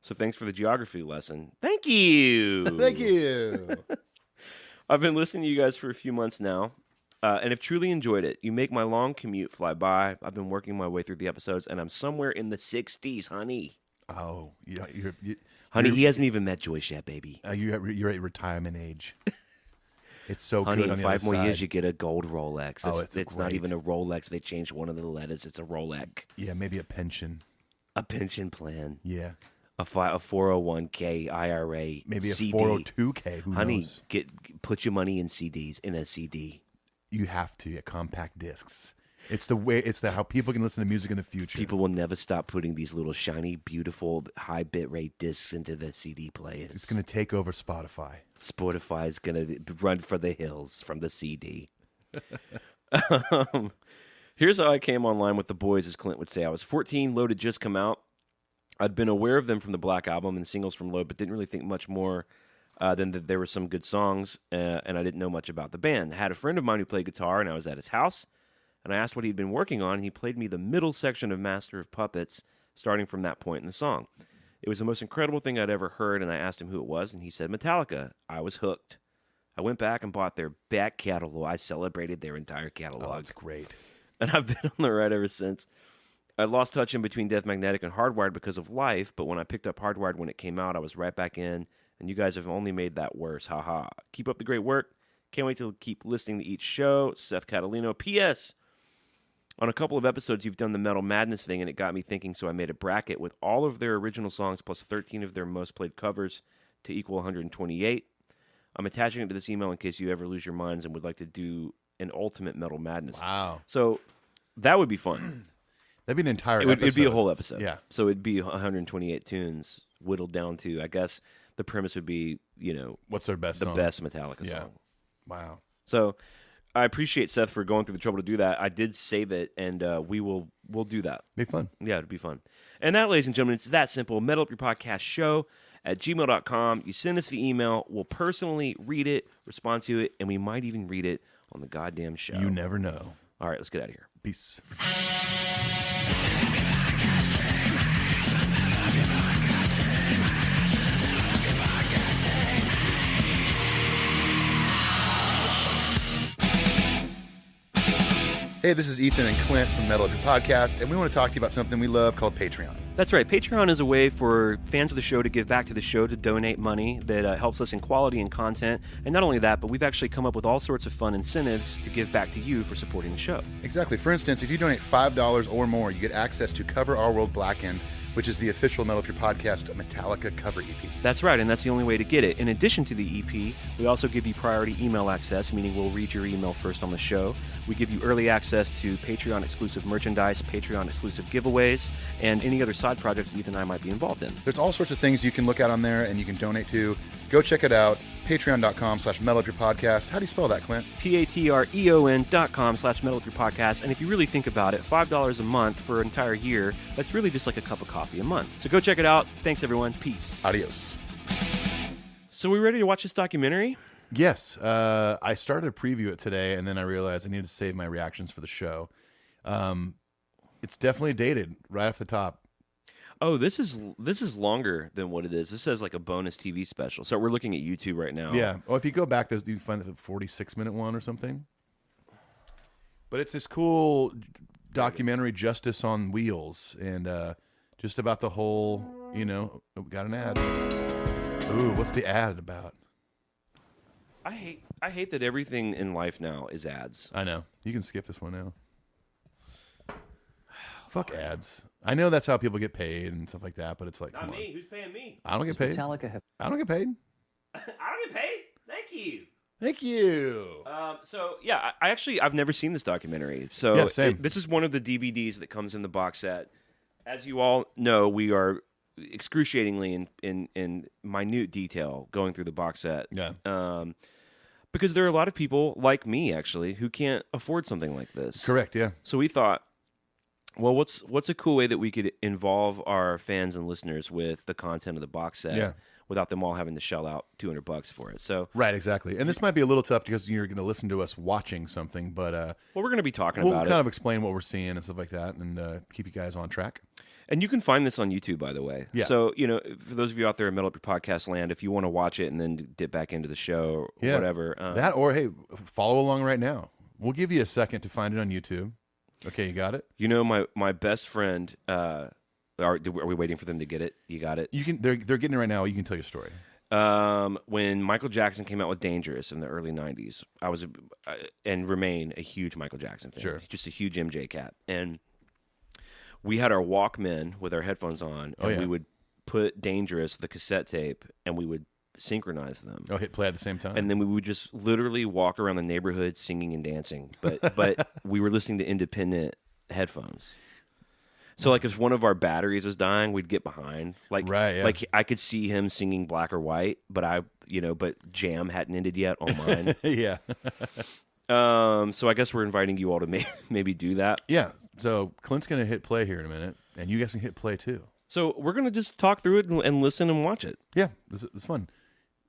So thanks for the geography lesson. Thank you. Thank you. I've been listening to you guys for a few months now, and have truly enjoyed it. You make my long commute fly by. I've been working my way through the episodes, and I'm somewhere in the 60s, honey. Oh, yeah, Honey, he hasn't even met Joyce yet, baby. You're at retirement age. It's so Honey, good on in the 5 other more side. years, you get a gold Rolex. It's not great. even a Rolex. They changed one of the letters. It's a Rolex. Yeah, maybe a pension. A pension plan. Yeah. A 401k, IRA, Maybe a CD. 402k. Who Honey, knows? put your money in CDs, in a CD. You have to get compact discs. It's the way. It's how people can listen to music in the future. People will never stop putting these little shiny, beautiful, high bitrate discs into the CD players. It's going to take over Spotify. Spotify is going to run for the hills from the CD. Here's how I came online with the boys, as Clint would say. I was 14, Load had just come out. I'd been aware of them from the Black Album and singles from Load, but didn't really think much more than that there were some good songs, and I didn't know much about the band. I had a friend of mine who played guitar, and I was at his house, and I asked what he'd been working on, and he played me the middle section of Master of Puppets, starting from that point in the song. It was the most incredible thing I'd ever heard, and I asked him who it was, and he said Metallica. I was hooked. I went back and bought their back catalog. I celebrated their entire catalog. Oh, that's great. And I've been on the ride ever since. I lost touch in between Death Magnetic and Hardwired because of life, but when I picked up Hardwired when it came out, I was right back in, and you guys have only made that worse. Ha. Keep up the great work. Can't wait to keep listening to each show. Seth Catalino. P.S. On a couple of episodes, you've done the Metal Madness thing, and it got me thinking, so I made a bracket with all of their original songs plus 13 of their most played covers to equal 128. I'm attaching it to this email in case you ever lose your minds and would like to do an ultimate Metal Madness. Wow. So that would be fun. That'd be an entire It'd episode. be a whole episode. Yeah. So it'd be 128 tunes whittled down to, I guess, the premise would be, What's their best the song? best Metallica Yeah. song. Wow. So I appreciate Seth for going through the trouble to do that. I did save it, and we'll do that. Be fun. Yeah, it'd be fun. And that, ladies and gentlemen, it's that simple. metalupyourpodcastshow at gmail.com. You send us the email. We'll personally read it, respond to it, and we might even read it on the goddamn show. You never know. All right, let's get out of here. Peace. Hey, this is Ethan and Clint from Metal Up Your Podcast, and we want to talk to you about something we love called Patreon. That's right. Patreon is a way for fans of the show to give back to the show, to donate money that helps us in quality and content. And not only that, but we've actually come up with all sorts of fun incentives to give back to you for supporting the show. Exactly. For instance, if you donate $5 or more, you get access to Cover Our World Blackened, which is the official Metal Up Your Podcast Metallica cover EP. That's right, and that's the only way to get it. In addition to the EP, we also give you priority email access, meaning we'll read your email first on the show. We give you early access to Patreon-exclusive merchandise, Patreon-exclusive giveaways, and any other side projects that Ethan and I might be involved in. There's all sorts of things you can look at on there and you can donate to. Go check it out. Patreon.com/metalupyourpodcast. How do you spell that, Clint? Patreon.com/metalupyourpodcast. And if you really think about it, $5 a month for an entire year, that's really just like a cup of coffee a month. So go check it out. Thanks, everyone. Peace. Adios. So we ready to watch this documentary? Yes. I started to preview it today, and then I realized I needed to save my reactions for the show. It's definitely dated right off the top. Oh, this is longer than what it is. This says like a bonus TV special. So we're looking at YouTube right now. Yeah. Well, if you go back, you can find the 46-minute one or something. But it's this cool documentary, Justice on Wheels, and just about the whole, we got an ad. Ooh, what's the ad about? I hate that everything in life now is ads. I know. You can skip this one now. Fuck ads. I know that's how people get paid and stuff like that, but it's like, not me. Who's paying me? I don't get paid. I don't get paid. I don't get paid. Thank you. Thank you. So yeah, I've never seen this documentary. So yeah, same. This is one of the DVDs that comes in the box set. As you all know, we are excruciatingly in minute detail going through the box set. Yeah. Because there are a lot of people like me actually who can't afford something like this. Correct. Yeah. So we thought, well, what's a cool way that we could involve our fans and listeners with the content of the box set without them all having to shell out $200 for it? So right, exactly. And this might be a little tough because you're going to listen to us watching something, but well, we're going to be talking we'll about it. We'll kind of explain what we're seeing and stuff like that, and keep you guys on track. And you can find this on YouTube, by the way. Yeah. So, for those of you out there in Metal Up Your Podcast land, if you want to watch it and then dip back into the show or whatever. That, or, hey, follow along right now. We'll give you a second to find it on YouTube. Okay, you got it? My best friend, are we waiting for them to get it? You got it? They're getting it right now. You can tell your story. When Michael Jackson came out with Dangerous in the early 90s, I was, and remain a huge Michael Jackson fan. Sure. Just a huge MJ cat. And we had our Walkman with our headphones on, and we would put Dangerous, the cassette tape, and we would synchronize them. Oh, hit play at the same time. And then we would just literally walk around the neighborhood singing and dancing. But we were listening to independent headphones. So like if one of our batteries was dying, we'd get behind. Like I could see him singing Black or White, but but Jam hadn't ended yet on mine. Yeah. So I guess we're inviting you all to maybe do that. Yeah. So Clint's going to hit play here in a minute, and you guys can hit play too. So we're going to just talk through it and listen and watch it. Yeah, it's fun.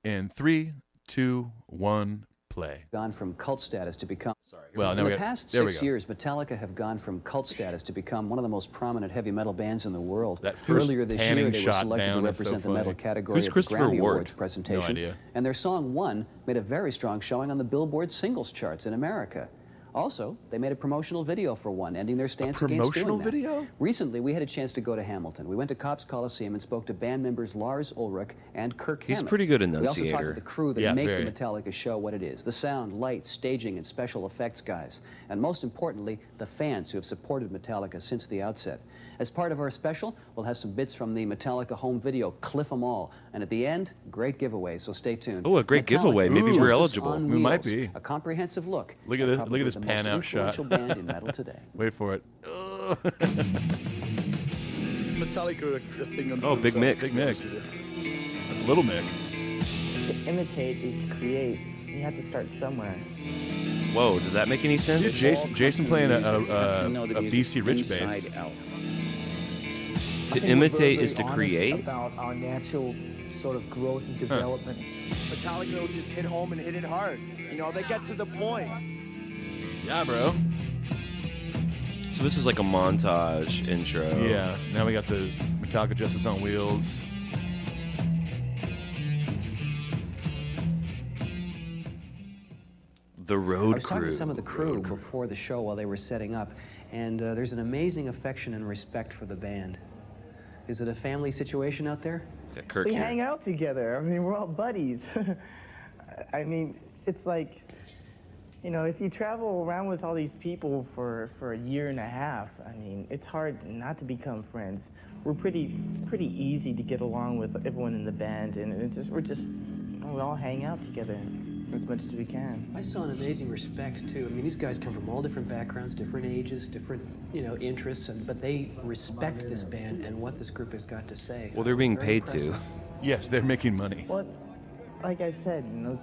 In 3, 2, 1, play. Gone from cult status to become... Well, in the past 6 years, Metallica have gone from cult status to become one of the most prominent heavy metal bands in the world. That first Earlier this year, they were shot selected down to represent so the metal category Who's at the Christopher Grammy Ward? Awards presentation. No idea. And their song One made a very strong showing on the Billboard singles charts in America. Also, they made a promotional video for One, ending their stance against doing that. Promotional video? Recently, we had a chance to go to Hamilton. We went to Cops Coliseum and spoke to band members Lars Ulrich and Kirk He's Hammett. pretty good We also talked enunciator. to the crew that make very. the Metallica show what it is. The sound, light, staging, and special effects guys. And most importantly, the fans who have supported Metallica since the outset. As part of our special, we'll have some bits from the Metallica home video, Cliff 'Em All. And at the end, great giveaway, so stay tuned. Oh, a great Metallica, giveaway. Maybe Justice we're eligible. on We might Wheels, be. A comprehensive look. Look at at this. probably Look at this the most pan-out shot. influential band in metal today. Wait for it. Metallica are a thing unto Oh, Big Mick. Big Mick. That's Little Mick. To imitate is to create. You have to start somewhere. Whoa, does that make any sense? Dude, Jason playing a BC Rich bass. To imitate is to create? About our natural sort of growth and development. Metallica will just hit home and hit it hard. They get to the point. Yeah, bro. So this is like a montage intro. Yeah. Now we got the Metallica Justice on Wheels. The road I was talking crew. to some of the crew before the show while they were setting up, and there's an amazing affection and respect for the band. Is it a family situation out there? Got Kirk We here. hang out together. I mean, we're all buddies. I mean, it's like, you know, if you travel around with all these people for a year and a half, I mean, it's hard not to become friends. We're pretty easy to get along with everyone in the band, and it's just we all hang out together as much as we can. I saw an amazing respect, too. I mean, these guys come from all different backgrounds, different ages, different, you know, interests, but they respect this band and what this group has got to say. Well, they're being Very paid to. impressive. Yes, they're making money. Well, like I said, you know,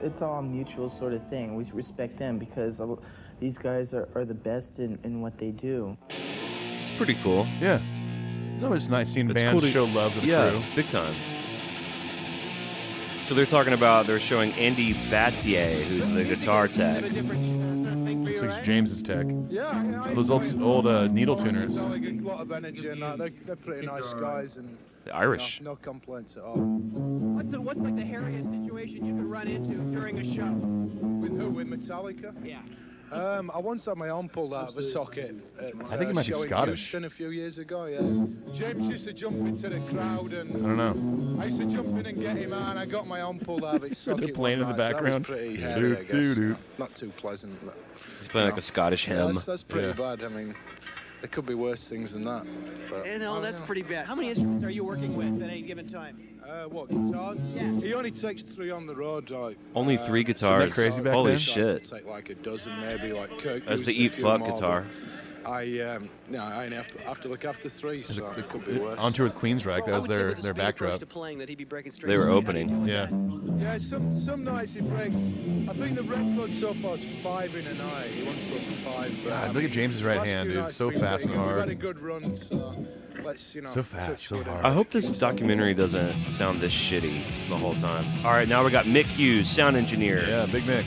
it's all a mutual sort of thing. We respect them because these guys are the best in what they do. It's pretty cool. Yeah. It's always nice seeing It's bands cool to- show love to the yeah, crew. big time. So they're showing Andy Battier, who's the guitar tech. Looks like James's tech. Yeah, Those old needle tuners. a lot of energy and that. They're pretty nice guys and The Irish. no complaints at all. What's like the hairiest situation you could run into during a show? With who? With Metallica? Yeah. I once had my arm pulled out of a socket. At, I think he might be show in Scottish. Houston a few years ago. Yeah. James used to jump into the crowd I and don't know. I used to jump in and get him out, and I got my arm pulled out of its socket. They're playing in the one night, so background. That was pretty hairy, I guess. Doo-doo-doo. Not too pleasant. But, He's playing like a Scottish yeah, hymn. that's pretty Yeah. bad. I mean, there could be worse things than that. But, You know, that's pretty bad. How many instruments are you working with at any given time? what, guitars? Yeah. He only takes 3 on the road. Like, Only 3 guitars. Isn't that crazy back Holy then? shit. Take like a dozen, maybe. Like Kirk. That's uses the a Eat few Fuck more, guitar. but I only have to look after 3, so it could be worse. On tour with Queensryche, that was their backdrop. They were opening. Yeah. Yeah, some nights he breaks. I think the record so far is 5 in a night. He wants to put 5. But, God, look at James's right last hand, few dude. nights So been fast and pretty good. We've had hard. a good run, so let's So fast, touch so wood and hard. I hope this keep saying documentary doesn't sound this shitty the whole time. All right, now we got Mick Hughes, sound engineer. Yeah, Big Mick.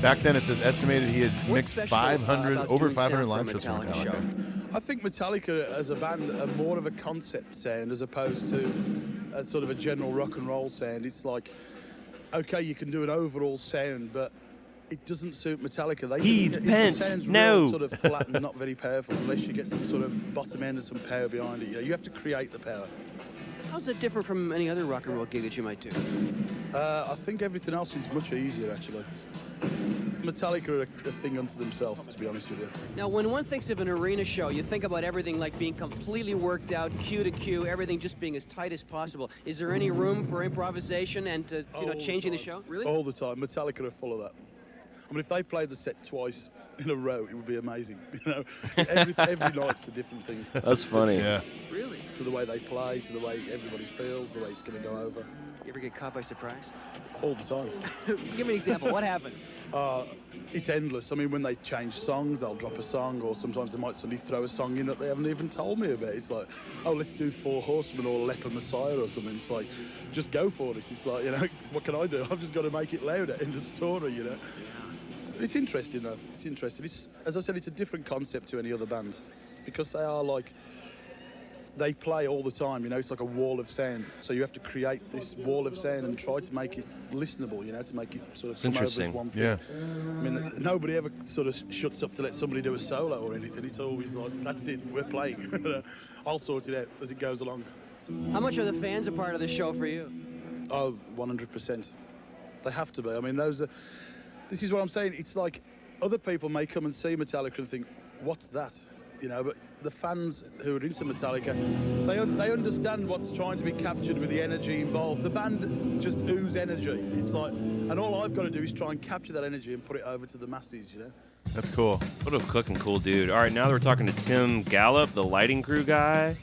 Back then, it says estimated he had mixed 500, over 500 live shows for Metallica. I think Metallica as a band are more of a concept sound as opposed to a sort of a general rock and roll sound. It's like, okay, you can do an overall sound, but it doesn't suit Metallica. Pete Pence, sounds no. real sort of flat and not very powerful unless you get some sort of bottom end and some power behind it. You have to create the power. How's it different from any other rock and roll gig that you might do? I think everything else is much easier, actually. Metallica are a thing unto themselves, to be honest with you. Now, when one thinks of an arena show, you think about everything like being completely worked out, cue to cue, everything just being as tight as possible. Is there any room for improvisation and changing the show? Really? All the time. Metallica are full of that. I mean, if they played the set twice in a row, it would be amazing. You know, every night's a different thing. That's funny. Yeah. Really? To the way they play, to the way everybody feels, the way it's going to go over. You ever get caught by surprise? All the time. Give me an example. What happens? It's endless. I mean, when they change songs, they'll drop a song, or sometimes they might suddenly throw a song in that they haven't even told me about. It's like, oh, let's do Four Horsemen or Leper Messiah or something. It's like, just go for it. It's like, you know, what can I do? I've just got to make it louder. End of story, you know. It's interesting, though. It's interesting. It's, as I said, it's a different concept to any other band because they are like, they play all the time, you know, it's like a wall of sound. So you have to create this wall of sound and try to make it listenable, you know, to make it sort of It's come over as interesting. one thing. Yeah. I mean, nobody ever sort of shuts up to let somebody do a solo or anything. It's always like, that's it, we're playing. I'll sort it out as it goes along. How much are the fans a part of the show for you? Oh, 100%. They have to be. I mean, this is what I'm saying. It's like other people may come and see Metallica and think, what's that? You know, but the fans who are into Metallica, they understand what's trying to be captured with the energy involved. The band just ooze energy. It's like, and all I've got to do is try and capture that energy and put it over to the masses, you know? That's cool. What a cooking cool dude. All right, now we're talking to Tim Gallup, the lighting crew guy.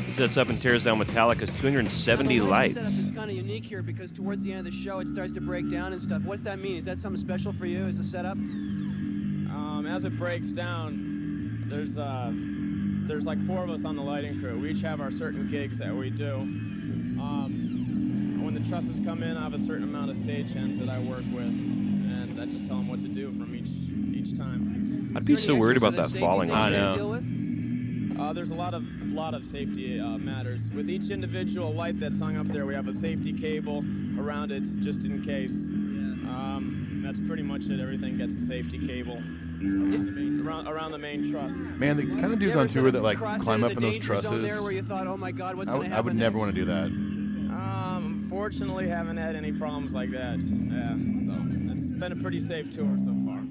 He sets up and tears down Metallica's 270 Now, the lighting lights. setup is kind of unique here because towards the end of the show, it starts to break down and stuff. What's that mean? Is that something special for you as a setup? As it breaks down, there's like 4 of us on the lighting crew. We each have our certain gigs that we do. When the trusses come in, I have a certain amount of stagehands that I work with, and I just tell them what to do from each time. I'd be so worried about that falling on you. There's a lot of safety matters. With each individual light that's hung up there, we have a safety cable around it just in case. That's pretty much it. Everything gets a safety cable around the main truss. Man, the kind of dudes on tour that like climb up in those trusses. Where you thought, oh my God, what's going to happen? I would never want to do that. Unfortunately, haven't had any problems like that. Yeah, so it's been a pretty safe tour so far.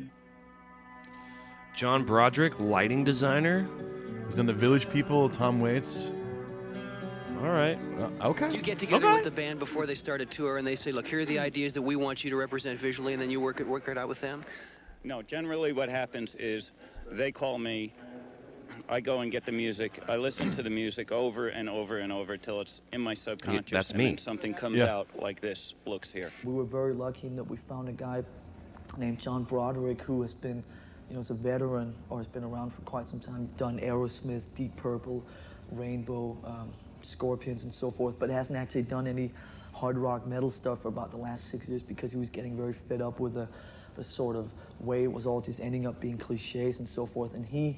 John Broderick, lighting designer. He's done The Village People, Tom Waits. All right. Okay. You get together with the band before they start a tour, and they say, look, here are the ideas that we want you to represent visually, and then you work it out with them? No, generally what happens is they call me, I go and get the music, I listen to the music over and over and over till it's in my subconscious. That's and me. Then something comes out like this looks here. We were very lucky in that we found a guy named John Broderick who has been, is a veteran or has been around for quite some time, done Aerosmith, Deep Purple, Rainbow, Scorpions and so forth, but hasn't actually done any hard rock metal stuff for about the last 6 years because he was getting very fed up with the sort of way it was all just ending up being cliches and so forth. And he,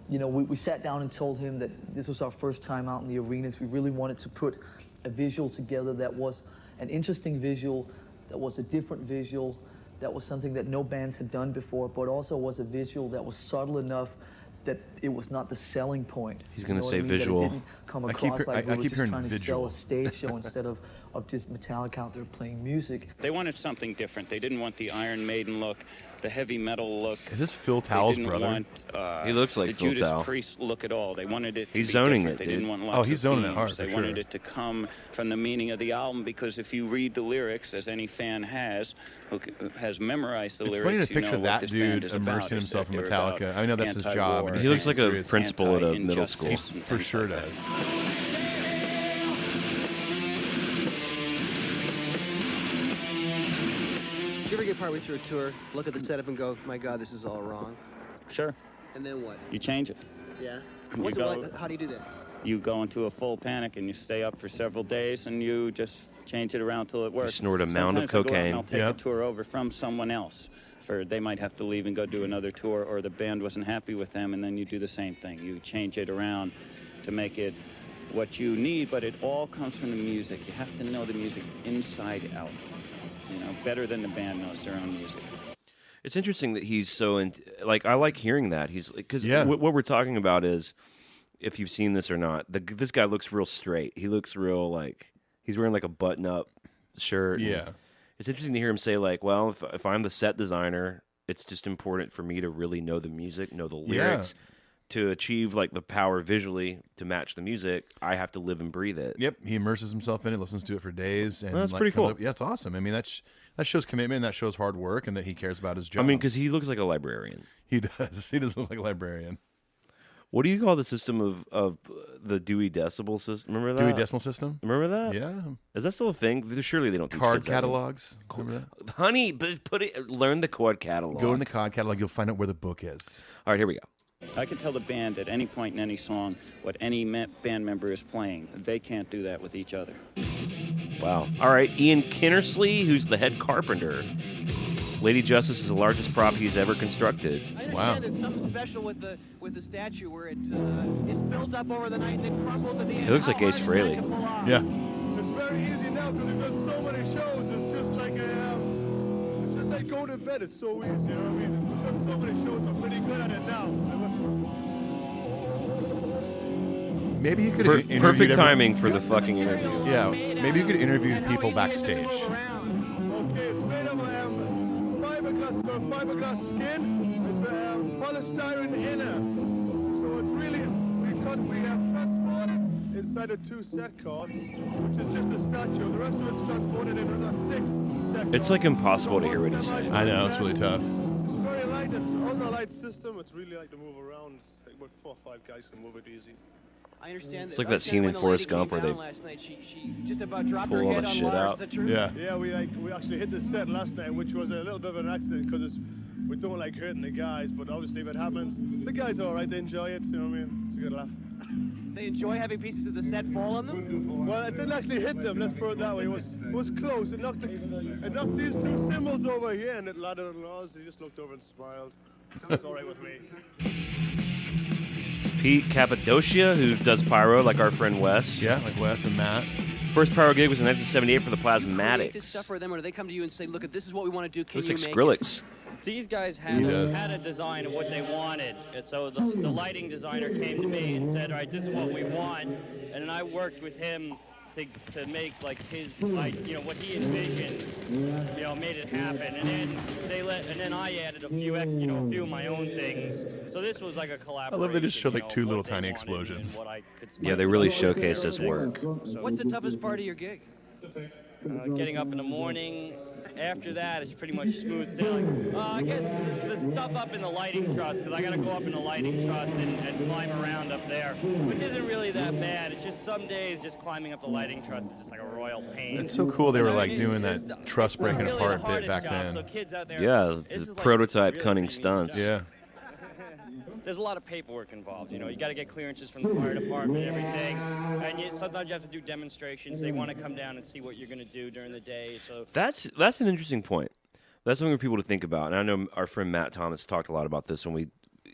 we sat down and told him that this was our first time out in the arenas. We really wanted to put a visual together that was an interesting visual, that was a different visual, that was something that no bands had done before, but also was a visual that was subtle enough that it was not the selling point. He's going to say visual. It didn't come across like we were just trying to sell a stage show instead of just Metallica out there playing music. They wanted something different. They didn't want the Iron Maiden look, the heavy metal look. Is this Phil Towell's brother? Want, he looks like the Phil Judas Towell. Priest look at all. They wanted it to He's be zoning different. it, They dude. didn't want lots he's of zoning it themes. hard, for They sure. wanted it to come from the meaning of the album because if you read the lyrics, as any fan has, who has memorized the It's lyrics, funny to you picture know that what this band dude is immersing about, is himself that in they're about Metallica. I know that's his job. anti-war, He looks like a anti-serious, principal at a middle school. anti-injustice, and For things sure like that. does. Did you ever get partway through a tour, look at the setup and go, my God, this is all wrong? Sure. And then what? You change it. Yeah? You What's it go- like? How do you do that? You go into a full panic and you stay up for several days and you just change it around till it works. snort a mound of Sometimes I'll go out and cocaine. I'll take the tour over from someone else. They might have to leave and go do another tour, or the band wasn't happy with them, and then you do the same thing. You change it around to make it what you need, but it all comes from the music. You have to know the music inside out, better than the band knows their own music. It's interesting that he's so I like hearing that. He's because what we're talking about is, if you've seen this or not, this guy looks real straight. He looks real like he's wearing like a button-up shirt. Yeah. It's interesting to hear him say like, well, if I'm the set designer, it's just important for me to really know the music, know the lyrics. To achieve like the power visually to match the music, I have to live and breathe it. Yep, he immerses himself in it, listens to it for days, and That's pretty cool. Yeah, it's awesome. I mean, that shows commitment, that shows hard work, and that he cares about his job. I mean, because he looks like a librarian. He does. He does look like a librarian. What do you call the system of the Dewey Decimal System? Remember that? Dewey Decimal System? Remember that? Yeah. Is that still a thing? Surely they don't teach Card kids that catalogs. Remember that? Honey, learn the chord catalog. Go in the card catalog. You'll find out where the book is. All right, here we go. I can tell the band at any point in any song what any band member is playing. They can't do that with each other. Wow. All right, Ian Kinnersley, who's the head carpenter. Lady Justice is the largest prop he's ever constructed. I understand it's something special with the statue where it is built up over the night and it crumbles at the end. It looks like Ace Frehley. Yeah. It's very easy now because we've done so many shows. It's just like going to bed. It's so easy, you know what I mean? We've done so many shows. I'm pretty good at it now. Maybe you could interview perfect timing for the fucking interview. Yeah, maybe you could interview people backstage. Okay, it's made of fiberglass skin. It's polystyrene inner. So it's really, we have transported inside of 2 set carts, which is just a statue. The rest of it's transported in another 6 set carts. It's like impossible to hear what he's saying. I know, it's really tough. It's very light. It's an ultra-light system. It's really light to move around. It's like about 4 or 5 guys can move it easy. I understand. It's like that scene in Forrest Gump where they last night, she just about dropped pull her all head the on shit Lars. out. Is that true? Yeah. Yeah, we actually hit the set last night, which was a little bit of an accident because we don't like hurting the guys, but obviously if it happens, the guys are all right. They enjoy it. You know what I mean? It's a good laugh. They enjoy having pieces of the set fall on them? Well, it didn't actually hit them. Let's put it that way. It was close. It knocked these 2 cymbals over here, and it landed on Lars. He just looked over and smiled. It's all right with me. Pete Cappadocia, who does pyro like our friend Wes. Yeah, like Wes and Matt. First pyro gig was in 1978 for the Create this Plasmatics. stuff for them, or do they come to you and say, "Look, this is what we want to do. Can Looks you like make Skrillex. These guys had a design of what they wanted, and so the lighting designer came to me and said, "All right, this is what we want," and then I worked with him to make like his, like, you know, what he envisioned, you know, made it happen, and then I added a few of my own things. So this was like a collaboration. I love they just showed like 2 little tiny explosions. Yeah, they really showcase this work. What's the toughest part of your gig? Getting up in the morning. After that, it's pretty much smooth sailing. I guess the stuff up in the lighting truss, because I got to go up in the lighting truss and climb around up there, which isn't really that bad. It's just some days just climbing up the lighting truss is just like a royal pain. It's so cool they were like doing that truss breaking really apart the bit back hardest job, then. so kids out there, Yeah, this the is like prototype really cunning pretty stunts. Yeah. There's a lot of paperwork involved. You know, you got to get clearances from the fire department and everything. And sometimes you have to do demonstrations. They want to come down and see what you're going to do during the day. So That's an interesting point. That's something for people to think about. And I know our friend Matt Thomas talked a lot about this when we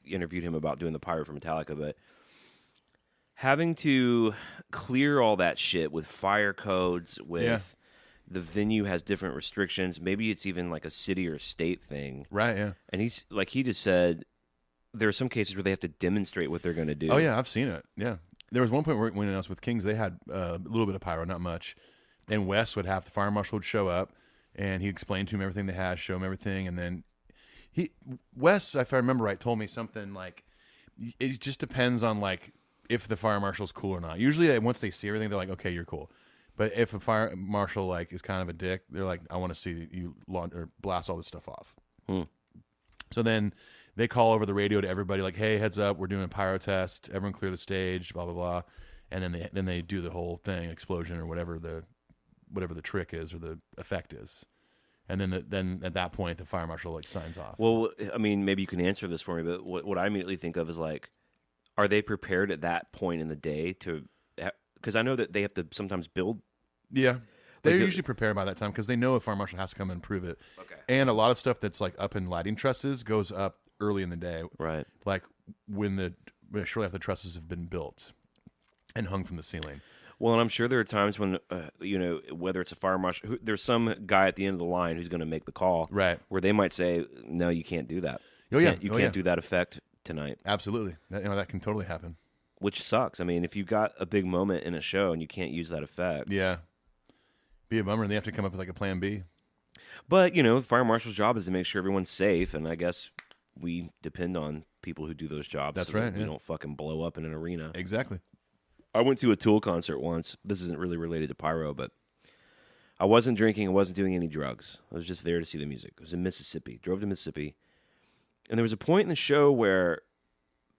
interviewed him about doing the pyro for Metallica, but having to clear all that shit with fire codes, with the venue has different restrictions. Maybe it's even like a city or state thing. Right, yeah. And he's like, he just said there are some cases where they have to demonstrate what they're going to do. Oh, yeah, I've seen it. Yeah. There was one point when I was with Kings, they had a little bit of pyro, not much. And Wes would have, the fire marshal would show up, and he'd explain to him everything they had, show him everything. And then Wes, if I remember right, told me something like, it just depends on like if the fire marshal's cool or not. Usually once they see everything, they're like, okay, you're cool. But if a fire marshal like is kind of a dick, they're like, I want to see you or blast all this stuff off. So then they call over the radio to everybody like, hey, heads up, we're doing a pyro test. Everyone clear the stage, blah, blah, blah. And then they do the whole thing, explosion or whatever the trick is or the effect is. And then at that point, the fire marshal like signs off. Well, I mean, maybe you can answer this for me, but what I immediately think of is like, are they prepared at that point in the day to? Because I know that they have to sometimes build. Yeah, they're usually prepared by that time because they know a fire marshal has to come and prove it. Okay. And a lot of stuff that's like up in lighting trusses goes up early in the day. Right. Like shortly after the trusses have been built and hung from the ceiling. Well, and I'm sure there are times when, whether it's a fire marshal, there's some guy at the end of the line who's going to make the call. Right. Where they might say, no, you can't do that. You can't do that effect tonight. Absolutely. That can totally happen. Which sucks. I mean, if you got a big moment in a show and you can't use that effect. Yeah. Be a bummer, and they have to come up with like a plan B. But, the fire marshal's job is to make sure everyone's safe, and I guess we depend on people who do those jobs. That's right. We don't fucking blow up in an arena. Exactly. I went to a Tool concert once. This isn't really related to pyro, but I wasn't drinking. I wasn't doing any drugs. I was just there to see the music. It was in Mississippi. Drove to Mississippi. And there was a point in the show where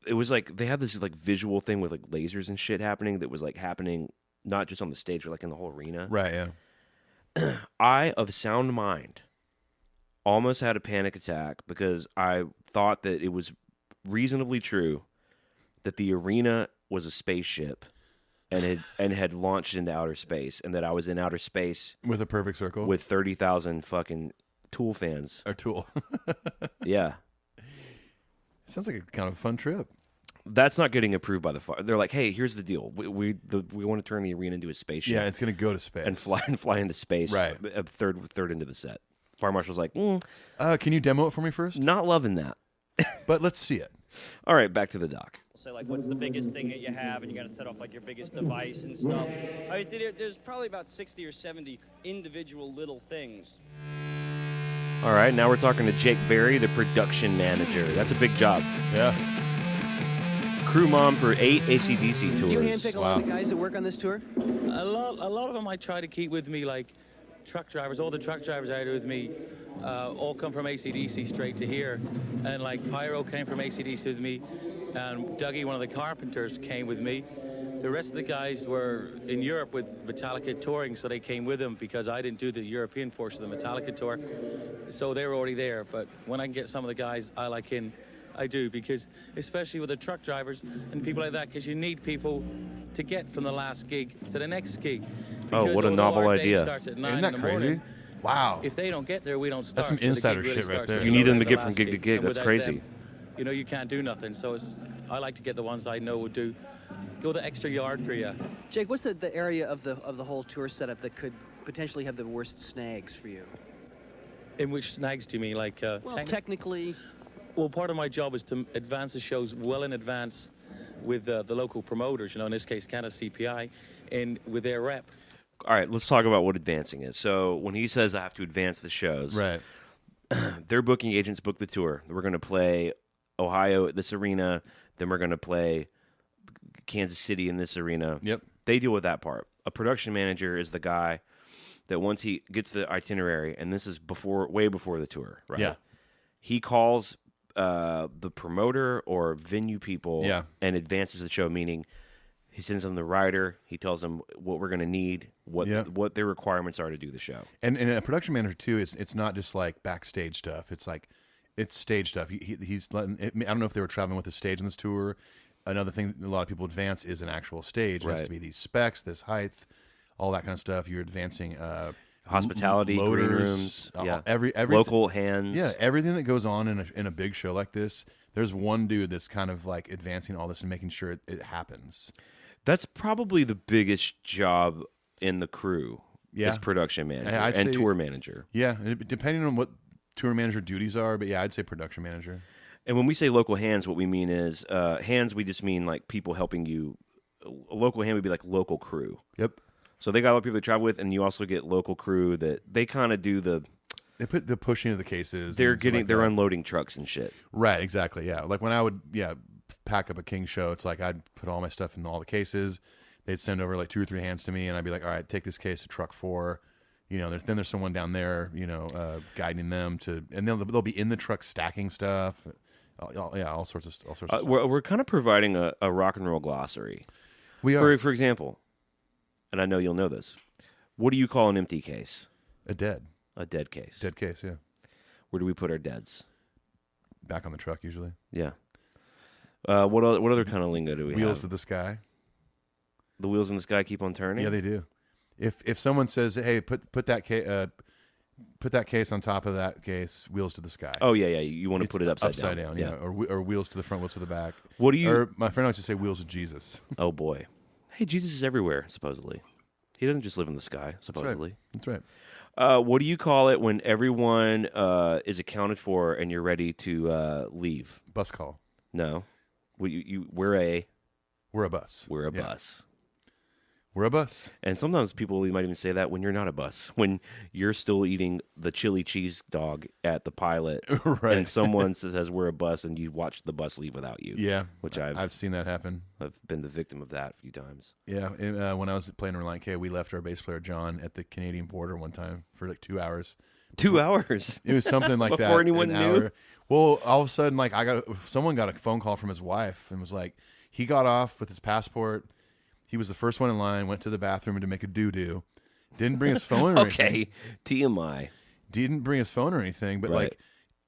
it was like they had this like visual thing with like lasers and shit happening that was like happening not just on the stage, but like in the whole arena. Right, yeah. I, of sound mind, almost had a panic attack because I thought that it was reasonably true that the arena was a spaceship and had launched into outer space, and that I was in outer space with a perfect circle with 30,000 fucking Tool fans. Or Tool. Yeah. Sounds like a kind of fun trip. That's not getting approved by the fire. They're like, hey, here's the deal. We want to turn the arena into a spaceship. Yeah, it's going to go to space and fly into space. Right. A third into the set. Fire marshal's like, can you demo it for me first? Not loving that. But let's see it. All right, back to the doc. Say like, what's the biggest thing that you have, and you got to set off like your biggest device and stuff. I would say there's probably about 60 or 70 individual little things. All right, now we're talking to Jake Berry, the production manager. That's a big job. Yeah. Crew mom for 8 AC/DC tours. Do you handpick a lot of the guys that work on this tour? A lot of them I try to keep with me, like truck drivers. All the truck drivers out with me all come from AC/DC straight to here. And like Pyro came from AC/DC with me, and Dougie, one of the carpenters, came with me. The rest of the guys were in Europe with Metallica touring, so they came with them because I didn't do the European portion of the Metallica tour. So they were already there. But when I can get some of the guys I like in, I do, because especially with the truck drivers and people like that, because you need people to get from the last gig to the next gig. Oh, what a novel idea. Isn't that crazy? Wow. If they don't get there, we don't start. That's some insider shit right there. You need them to get from gig to gig. That's crazy. Them, you can't do nothing. So I like to get the ones I know would do. go the extra yard for you. Jake, what's the area of the whole tour setup that could potentially have the worst snags for you? In which snags do you mean? Like, well, technically. Well, part of my job is to advance the shows well in advance with the local promoters, in this case, Canada CPI, and with their rep. All right, let's talk about what advancing is. So when he says I have to advance the shows, right? Their booking agents book the tour. We're going to play Ohio at this arena, then we're going to play Kansas City in this arena. Yep. They deal with that part. A production manager is the guy that once he gets the itinerary, and this is way before the tour, right? Yeah. He calls the promoter or venue people and advances the show, meaning he sends them the rider, he tells them what we're going to need, what their requirements are to do the show. And a production manager, too, it's not just like backstage stuff. It's like, it's stage stuff. He's letting, I don't know if they were traveling with a stage on this tour. Another thing a lot of people advance is an actual stage. It has to be these specs, this height, all that kind of stuff. You're advancing hospitality, loaders, green rooms, every local hands. Yeah, everything that goes on in a big show like this, there's one dude that's kind of like advancing all this and making sure it happens. That's probably the biggest job in the crew. Yeah. Is production manager and tour manager. Yeah, depending on what tour manager duties are, but yeah, I'd say production manager. And when we say local hands, what we mean is hands. We just mean like people helping you. A local hand would be like local crew. Yep. So they got a lot of people to travel with, and you also get local crew that they kind of do the. They put the pushing of the cases. They're they're unloading trucks and shit. Right. Exactly. Yeah. Like when I would pack up a King show, it's like I'd put all my stuff in all the cases. They'd send over like 2 or 3 hands to me, and I'd be like, all right, take this case to truck 4. Then there's someone down there, guiding them to, and they'll be in the truck stacking stuff. All sorts of stuff. We're kind of providing a rock and roll glossary. We are. For example, and I know you'll know this. What do you call an empty case? A dead case. Dead case, yeah. Where do we put our deads? Back on the truck, usually. Yeah. What other kind of lingo do we have? Wheels to the sky. The wheels in the sky keep on turning? Yeah, they do. If someone says, "Hey, put that case on top of that case," wheels to the sky. Oh yeah. You want to put it upside down, yeah. Or wheels to the front, wheels to the back. What do you? Or my friend likes to say, "Wheels of Jesus." Oh boy, hey, Jesus is everywhere. Supposedly, he doesn't just live in the sky. Supposedly, that's right. What do you call it when everyone is accounted for and you're ready to leave? Bus call. No, we're a bus. We're a bus. We're a bus. And sometimes people might even say that when you're not a bus, when you're still eating the chili cheese dog at the Pilot, right? And someone says we're a bus, and you watch the bus leave without you. Yeah, which I've seen that happen. I've been the victim of that a few times. Yeah, and, when I was playing Reliant K, we left our bass player John at the Canadian border one time for like 2 hours. 2 hours. It was something like Before that. Before anyone knew. Hour. Well, all of a sudden, like someone got a phone call from his wife and was like, he got off with his passport. He was the first one in line, went to the bathroom to make a doo-doo. Didn't bring his phone or anything. Okay, TMI. Didn't bring his phone or anything, but like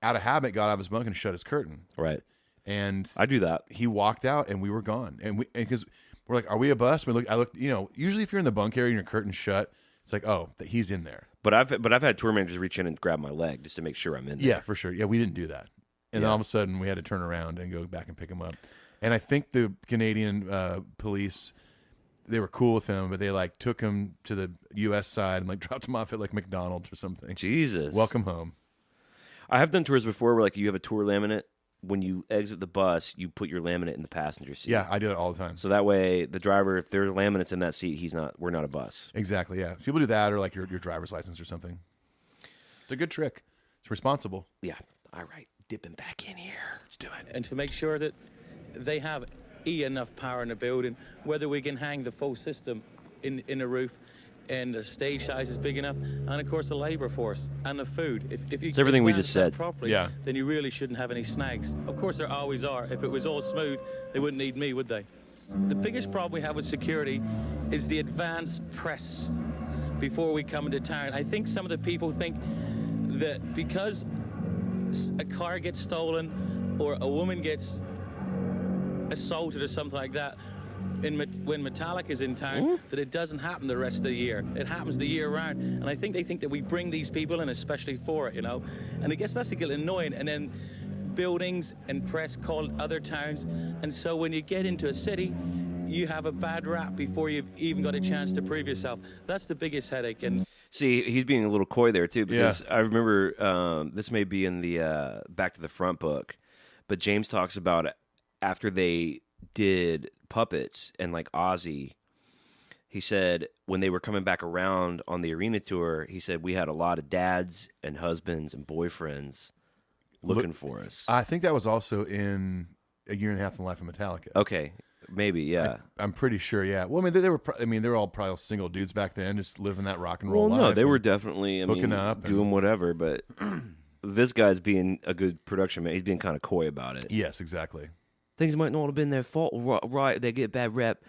out of habit, got out of his bunk and shut his curtain. Right. And I do that. He walked out and we were gone. And because we're like, are we a bus? I looked, usually if you're in the bunk area and your curtain's shut, it's like, oh, he's in there. But I've had tour managers reach in and grab my leg just to make sure I'm in there. Yeah, for sure. Yeah, we didn't do that. And then all of a sudden we had to turn around and go back and pick him up. And I think the Canadian police, they were cool with him, but they like took him to the U.S. side and like dropped him off at like McDonald's or something. Jesus. Welcome home. I have done tours before where like you have a tour laminate. When you exit the bus, you put your laminate in the passenger seat. Yeah, I do it all the time. So that way the driver, if there are laminates in that seat, we're not a bus. Exactly, yeah. People do that or like your driver's license or something. It's a good trick. It's responsible. Yeah. All right. Dipping back in here. Let's do it. And to make sure that they have enough power in the building, whether we can hang the full system in the roof, and the stage size is big enough, and of course the labor force and the food. If you it's everything we just said properly, then you really shouldn't have any snags. Of course there always are. If it was all smooth, they wouldn't need me, would they? The biggest problem we have with security is the advanced press before we come into town. I think some of the people think that because a car gets stolen or a woman gets assaulted or something like that when Metallica is in town, that it doesn't happen the rest of the year. It happens the year round. And I think they think that we bring these people in especially for it, And I guess that's a little annoying. And then buildings and press call other towns. And so when you get into a city, you have a bad rap before you've even got a chance to prove yourself. That's the biggest headache. And see, he's being a little coy there too, because I remember this may be in the Back to the Front book, but James talks about after they did Puppets and like Ozzy, he said when they were coming back around on the arena tour, he said we had a lot of dads and husbands and boyfriends looking for us. I think that was also in A Year and a Half in the Life of Metallica. Okay, maybe, yeah. I'm pretty sure, yeah. Well, I mean, they were all probably single dudes back then, just living that rock and roll life. Well, no, they were definitely hooking up, doing whatever. But this guy's being a good production man. He's being kind of coy about it. Yes, exactly. Things might not have been their fault, right? They get a bad rep.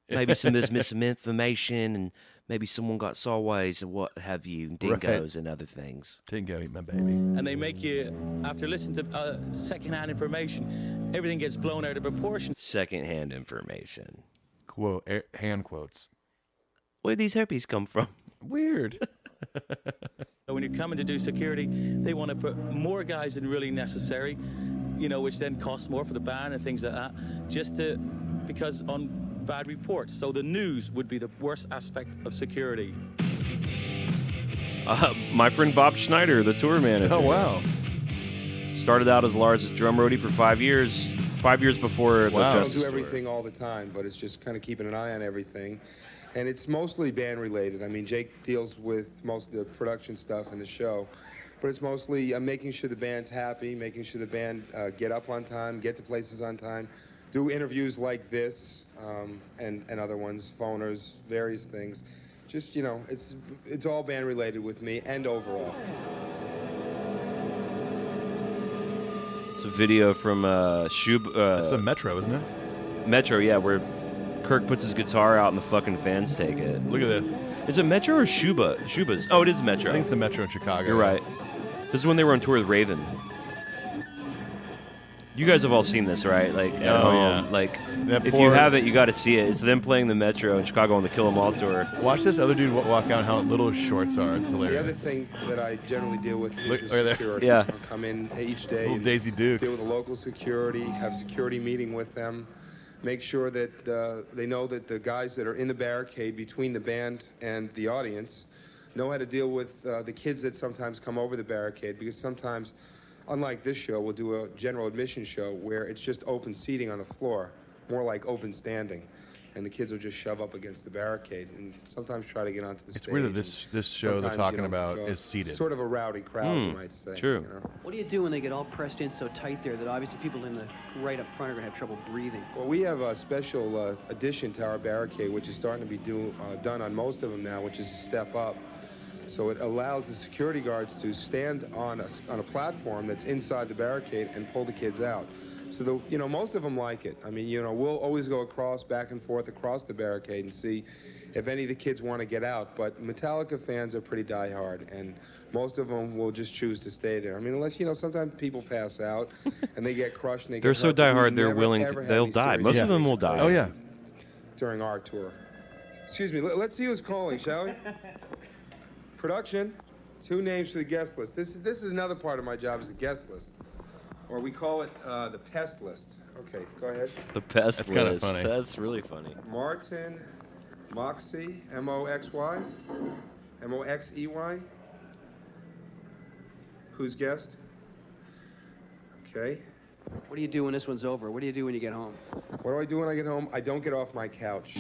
Maybe there's missing information, and maybe someone got sawways and what have you, and dingoes and other things. Dingo eat my baby. And they make you, after listening to secondhand information, everything gets blown out of proportion. Secondhand information. Quote, hand quotes. Where these herpes come from? Weird. So when you're coming to do security, they want to put more guys than really necessary, which then costs more for the band and things like that, because on bad reports. So the news would be the worst aspect of security. My friend Bob Schneider, the tour manager. Oh, wow. Started out as Lars' drum roadie for 5 years. 5 years before the Justice I don't do everything all the time, but it's just kind of keeping an eye on everything. And it's mostly band related. I mean, Jake deals with most of the production stuff in the show, but it's mostly making sure the band's happy, making sure the band get up on time, get to places on time, do interviews like this and other ones, phoners, various things. Just, it's all band related with me and overall. It's a video from That's a Metro, isn't it? Metro, yeah, where Kirk puts his guitar out and the fucking fans take it. Look at this. Is it Metro or Shuba's? Oh, it is Metro. I think it's the Metro in Chicago. You're right. This is when they were on tour with Raven. You guys have all seen this, right? Like at home. Yeah. Like if you haven't, you got to see it. It's them playing the Metro in Chicago on the Kill 'Em All tour. Watch this other dude walk out and how little his shorts are. It's hilarious. The other thing that I generally deal with is Look, the security. Yeah. I come in each day. Little Daisy Dukes. Deal with the local security, have security meeting with them, make sure that they know that the guys that are in the barricade between the band and the audience know how to deal with the kids that sometimes come over the barricade, because sometimes, unlike this show, we'll do a general admission show where it's just open seating on the floor, more like open standing, and the kids will just shove up against the barricade and sometimes try to get onto the stage. It's weird that this show they're talking about is seated. Sort of a rowdy crowd, you might say. True. What do you do when they get all pressed in so tight there that obviously people in the right up front are going to have trouble breathing? Well, we have a special addition to our barricade, which is starting to be done on most of them now, which is a step up. So it allows the security guards to stand on a platform that's inside the barricade and pull the kids out. So most of them like it. I mean, we'll always go back and forth across the barricade and see if any of the kids want to get out. But Metallica fans are pretty diehard, and most of them will just choose to stay there. I mean, unless sometimes people pass out and they get crushed and They're so diehard, they're willing to. They'll die. Most of them will die. Oh yeah. During our tour. Excuse me. Let's see who's calling, shall we? Production, 2 names for the guest list. This is another part of my job, is the guest list, or we call it the pest list. Okay, go ahead. The pest That's list. kind of funny. That's really funny. Martin Moxey, M-O-X-Y, M-O-X-E-Y. Who's guest? Okay. What do you do when this one's over? What do you do when you get home? What do I do when I get home? I don't get off my couch.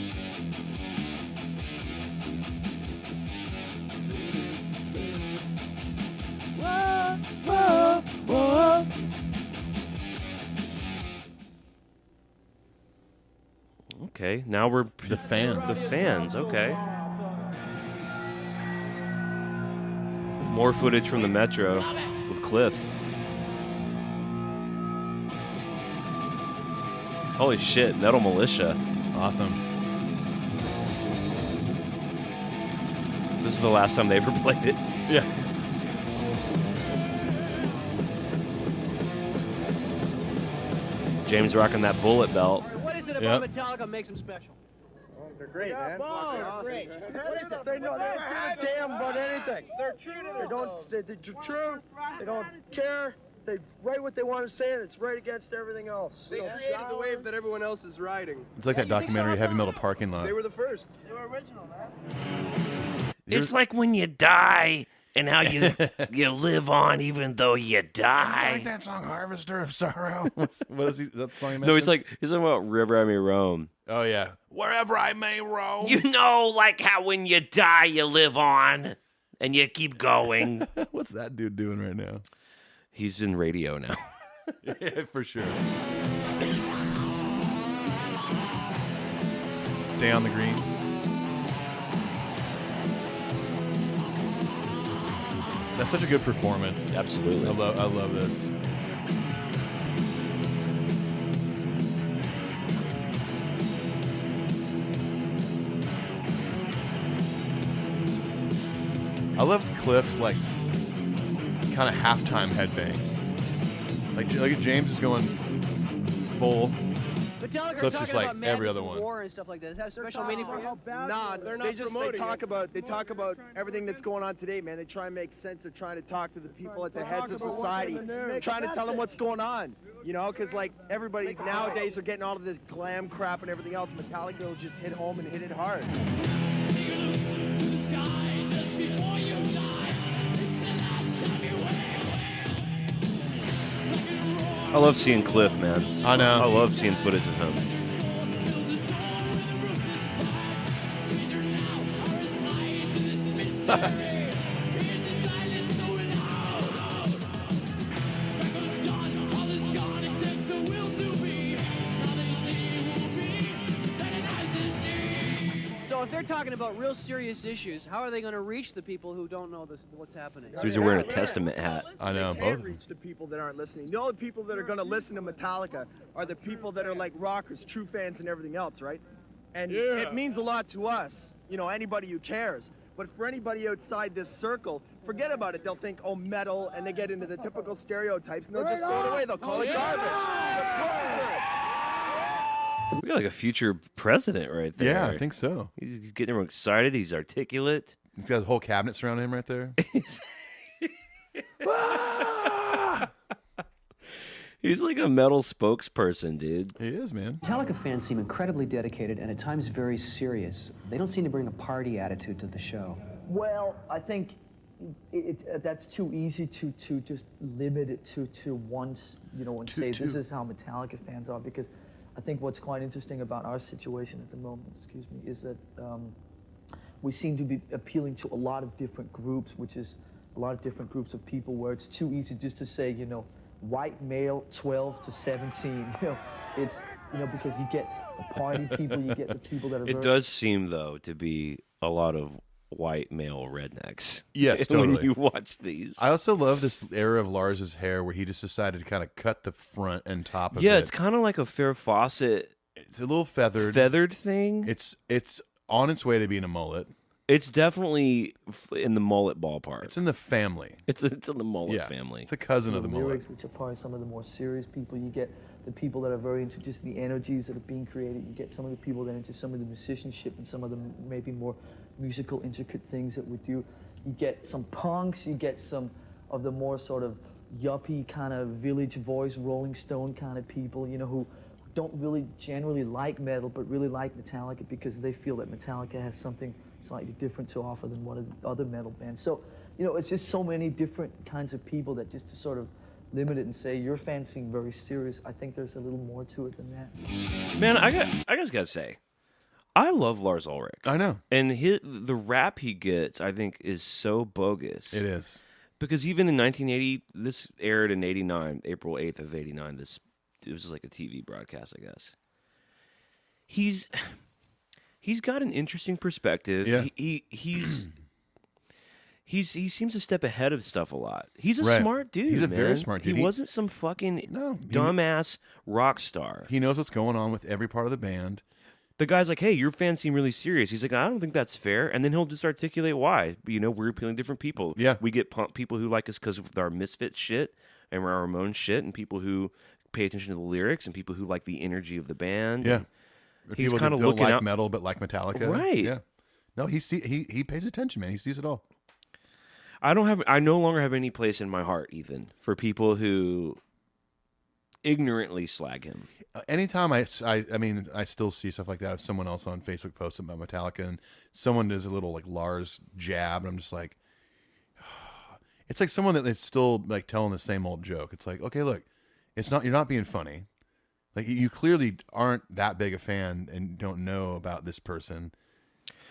Okay, now we're The fans. The fans, okay. More footage from the Metro with Cliff. Holy shit, Metal Militia. Awesome. This is the last time they ever played it. Yeah. James rocking that bullet belt. What is it about Metallica makes them special? They're great, man. They're great. What is it? They know they're damn about anything. They're true to themselves. They're true. They don't care. They write what they want to say, and it's right against everything else. They created the wave that everyone else is riding. It's like that documentary, Heavy Metal Parking Lot. They were the first. They were original, man. It's like when you die and how you live on even though you die. It's like that song, Harvester of Sorrow. What is he? Is that the song he No, mentions? he's talking about River I May Roam. Oh, yeah. Wherever I may roam. You know, like how when you die, you live on and you keep going. What's that dude doing right now? He's in radio now. Yeah, for sure. Day on the Green. That's such a good performance. Absolutely. I love this. I love Cliff's like kind of halftime headbang. Like James is going full. Metallica Cliff's are just talking like about every madness other and one. war and stuff like that. Does that have special meaning for you? Nah, They're not they promoting talk about everything that's going on today, man. They try and make sense. They're trying to talk to the people at the heads of society, trying to tell them what's going on. You know, because like everybody nowadays are getting all of this glam crap and everything else. Metallica will just hit home and hit it hard. I love seeing Cliff, man. I know. I love seeing footage of him. So if they're talking about real serious issues, how are they going to reach the people who don't know what's happening? So he's wearing a Testament hat. I know. They can't reach the people that aren't listening. The only people that are going to listen to Metallica are the people that are like rockers, true fans, and everything else, right? And it means a lot to us, you know, anybody who cares. But for anybody outside this circle, forget about it. They'll think, oh, metal, and they get into the typical stereotypes, and they'll just throw it away. They'll call it garbage. They're posers. We got like a future president right there. Yeah, I think so. He's getting everyone excited. He's articulate. He's got a whole cabinet surrounding him right there. He's like a metal spokesperson, dude. He is, man. Metallica fans seem incredibly dedicated and at times very serious. They don't seem to bring a party attitude to the show. Well, I think that's too easy to just limit it to once, you know, and say this is how Metallica fans are, because I think what's quite interesting about our situation at the moment, is that we seem to be appealing to a lot of different groups, which is a lot of different groups of people, where it's too easy just to say, you know, white male 12 to 17, you know, it's, you know, because you get the party people, you get the people that are It does seem, though, to be a lot of white male rednecks. Yes, totally. When you watch these. I also love this era of Lars's hair where he just decided to kind of cut the front and top of it. Yeah, it's kind of like a Farrah Fawcett. It's a little feathered. Feathered thing. It's on its way to being a mullet. It's definitely in the mullet ballpark. It's in the family. It's in the mullet family. It's a cousin of the mullet. lyrics, which are probably some of the more serious people. You get the people that are very into just the energies that are being created. You get some of the people that are into some of the musicianship and some of the maybe more musical, intricate things that we do. You get some punks. You get some of the more sort of yuppie kind of Village Voice, Rolling Stone kind of people, you know, who don't really generally like metal, but really like Metallica because they feel that Metallica has something slightly different to offer than one of the other metal bands. So, you know, it's just so many different kinds of people that just to sort of limit it and say your fans seem very serious. I think there's a little more to it than that. Man, I just gotta say, I love Lars Ulrich. I know, and the rap he gets, I think, is so bogus. It is, because even in 1980, this aired in '89, April 8th of '89. It was like a TV broadcast, I guess. He's got an interesting perspective. Yeah. He seems a step ahead of stuff a lot. He's a Right. smart dude. He's a man. very smart dude. He wasn't some fucking dumbass rock star. He knows what's going on with every part of the band. The guy's like, hey, your fans seem really serious. He's like, I don't think that's fair. And then he'll just articulate why. You know, we're appealing to different people. Yeah. We get people who like us because of our misfit shit and our Ramones shit, and people who pay attention to the lyrics, and people who like the energy of the band. Yeah. And He's he's kind of don't looking like out. metal, but like Metallica. Right. Yeah. No, he pays attention, man. He sees it all. I no longer have any place in my heart, even, for people who ignorantly slag him. Anytime I mean, I still see stuff like that. If someone else on Facebook posts about Metallica and someone does a little like Lars jab, and I'm just like, it's like someone that is still like telling the same old joke. It's like, okay, look, you're not being funny. Like you clearly aren't that big a fan and don't know about this person.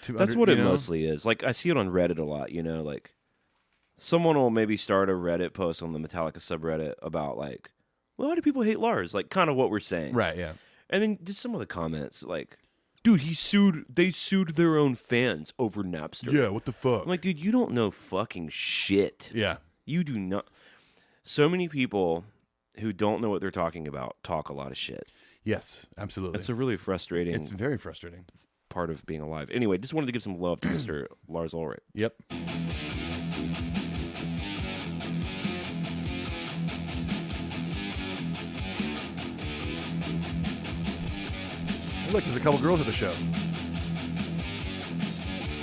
That's what it mostly is. Like I see it on Reddit a lot. Like someone will maybe start a Reddit post on the Metallica subreddit about like, well, why do people hate Lars? Like kind of what we're saying, right? Yeah. And then just some of the comments like, dude, they sued their own fans over Napster. Yeah, what the fuck? I'm like, dude, you don't know fucking shit. Yeah, you do not. So many people who don't know what they're talking about talk a lot of shit. Yes, absolutely. It's a really frustrating. It's very frustrating part of being alive. Anyway, just wanted to give some love to Mr. Lars Ulrich. Yep. Look, there's a couple girls at the show.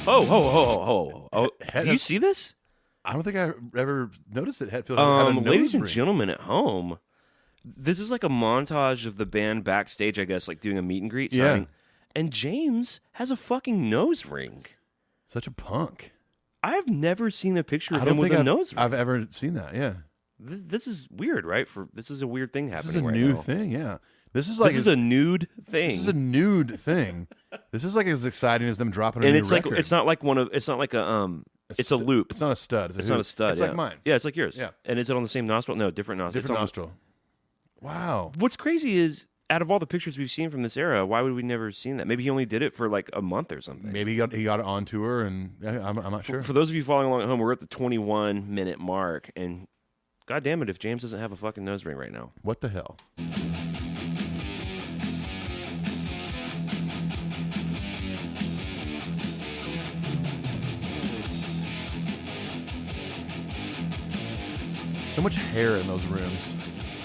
Oh! Do you see this? I don't think I ever noticed that Hetfield had a nose ladies and ring. gentlemen at home, this is like a montage of the band backstage, I guess, like doing a meet and greet signing. Yeah. And James has a fucking nose ring. Such a punk. I've never seen a picture of him with a nose ring. I've ever seen that, yeah. This is weird, right? This is a weird thing happening right now. This is a new thing, yeah. This is a nude thing. This is a nude thing. This is like as exciting as them dropping a new record. It's not like it's not like it's a loop. It's not a stud. It's not a stud. It's like mine. Yeah, it's like yours. Yeah. And is it on the same nostril? No, different nostril. Different nostril. Wow. What's crazy is, out of all the pictures we've seen from this era, why would we never seen that? Maybe he only did it for like a month or something. Maybe he got it on tour, and I'm not sure. For those of you following along at home, we're at the 21-minute mark, and God damn it, if James doesn't have a fucking nose ring right now. What the hell? So much hair in those rooms.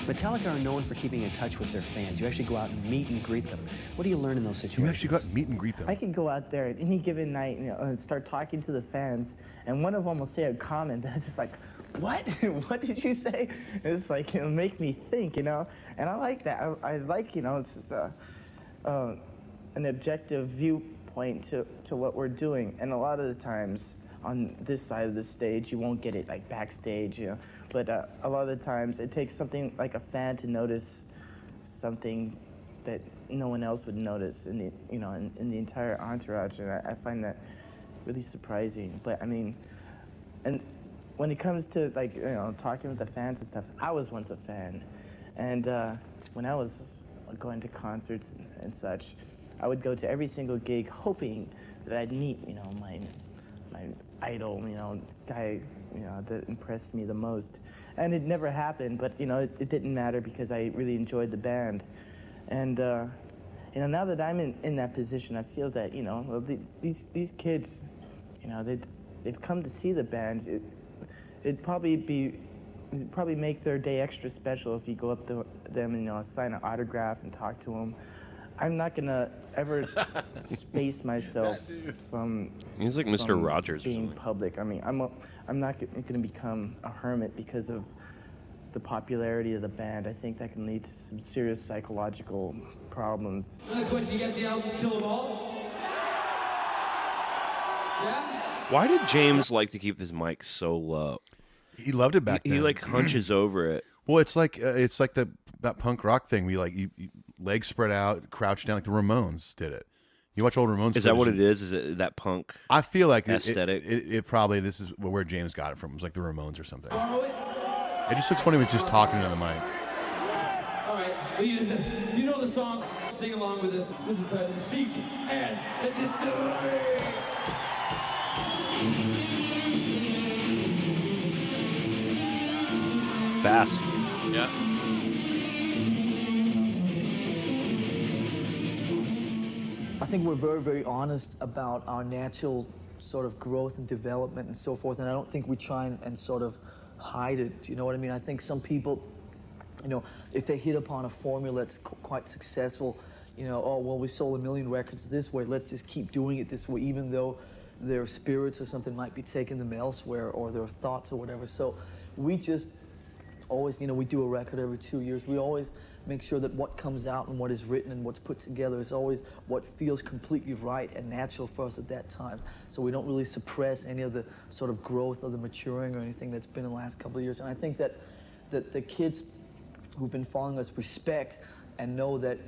Metallica are known for keeping in touch with their fans. You actually go out and meet and greet them. What do you learn in those situations? You actually go out and meet and greet them. I can go out there at any given night and start talking to the fans, and one of them will say a comment that's just like, what? What did you say? It's like, it'll make me think, and I like that. I like, it's just an objective viewpoint to what we're doing, and a lot of the times on this side of the stage, you won't get it like backstage, but a lot of the times it takes something like a fan to notice something that no one else would notice in the entire entourage, and I find that really surprising. But I mean, and when it comes to like talking with the fans and stuff, I was once a fan, and when I was going to concerts and such, I would go to every single gig hoping that I'd meet my idol, guy, that impressed me the most. And it never happened, but it didn't matter because I really enjoyed the band. And now that I'm in that position, I feel that these kids, they've come to see the band. It'd probably make their day extra special if you go up to them and sign an autograph and talk to them. I'm not gonna ever space myself from. He's like Mr. Rogers being or something. Public. I mean, I'm not gonna become a hermit because of the popularity of the band. I think that can lead to some serious psychological problems. Another question: you got the album Kill 'Em All? Yeah. Why did James like to keep his mic so low? He loved it back then. He like hunches over it. Well, it's like that punk rock thing. We like you legs spread out, crouch down, like the Ramones did it. You watch old Ramones. Is that what it is? Is it that punk? I feel like aesthetic. It probably this is where James got it from. It was like the Ramones or something. It just looks funny when he's just talking to the mic. All right, well, you know the song. Sing along with us. It's entitled "Seek and Destroy." Fast. Yeah. I think we're very, very honest about our natural sort of growth and development and so forth, and I don't think we try and sort of hide it. You know what I mean? I think some people, if they hit upon a formula that's quite successful, oh, well, we sold 1 million records this way, let's just keep doing it this way, even though their spirits or something might be taking them elsewhere, or their thoughts or whatever. So we just always, we do a record every 2 years. We always make sure that what comes out and what is written and what's put together is always what feels completely right and natural for us at that time. So we don't really suppress any of the sort of growth or the maturing or anything that's been in the last couple of years. And I think that the kids who've been following us respect and know that,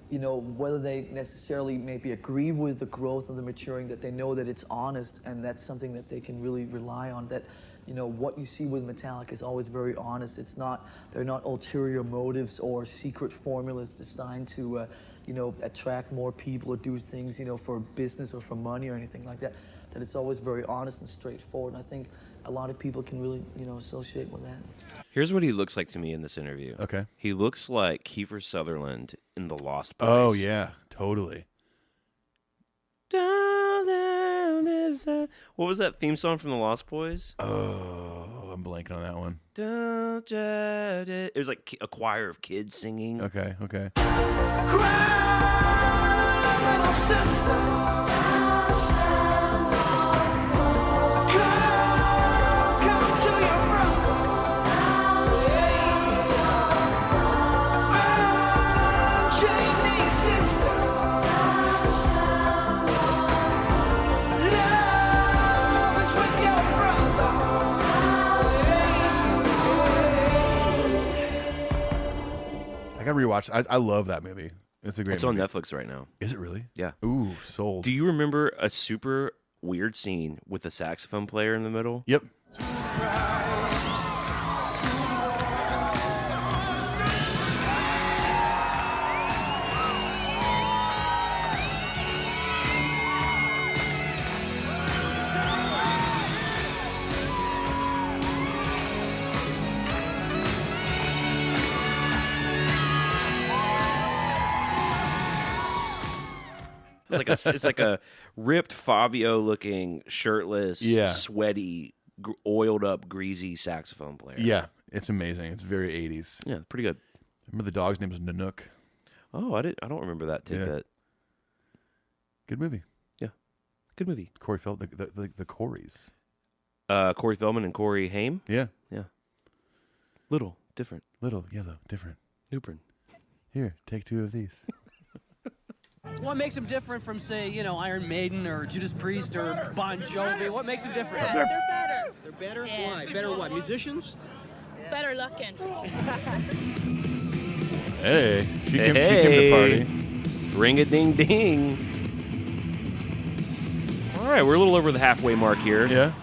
whether they necessarily maybe agree with the growth of the maturing, that they know that it's honest, and that's something that they can really rely on, that what you see with Metallica is always very honest. They're not ulterior motives or secret formulas designed to, attract more people or do things, for business or for money or anything like that. That it's always very honest and straightforward. And I think a lot of people can really, associate with that. Here's what he looks like to me in this interview. Okay. He looks like Kiefer Sutherland in The Lost Boys. Oh, yeah, totally. What was that theme song from The Lost Boys? Oh, I'm blanking on that one. It was like a choir of kids singing. Okay. Cry, little sister. Come to your brother. Chinese sister. Love is with your brother. I gotta rewatch. I love that movie. It's a great movie. It's on Netflix right now. Is it really? Yeah. Ooh, sold. Do you remember a super weird scene with the saxophone player in the middle? Yep. It's like a ripped Fabio-looking, shirtless, sweaty, oiled up, greasy saxophone player. Yeah, it's amazing. It's very 80s. Yeah, pretty good. Remember the dog's name was Nanook. Oh, I don't remember that tidbit. Yeah. Good movie. Yeah, good movie. Corey Feldman, the Coreys. Corey Feldman and Corey Haim. Yeah. Little different. Little yellow different. Newbern. Here, take 2 of these. What makes them different from, say, Iron Maiden or Judas Priest or Bon Jovi? What makes them different? They're better. They're better? Yeah. Why? Better what? Musicians? Better looking. Hey, she came to party. Ring-a-ding-ding. All right, we're a little over the halfway mark here. Yeah.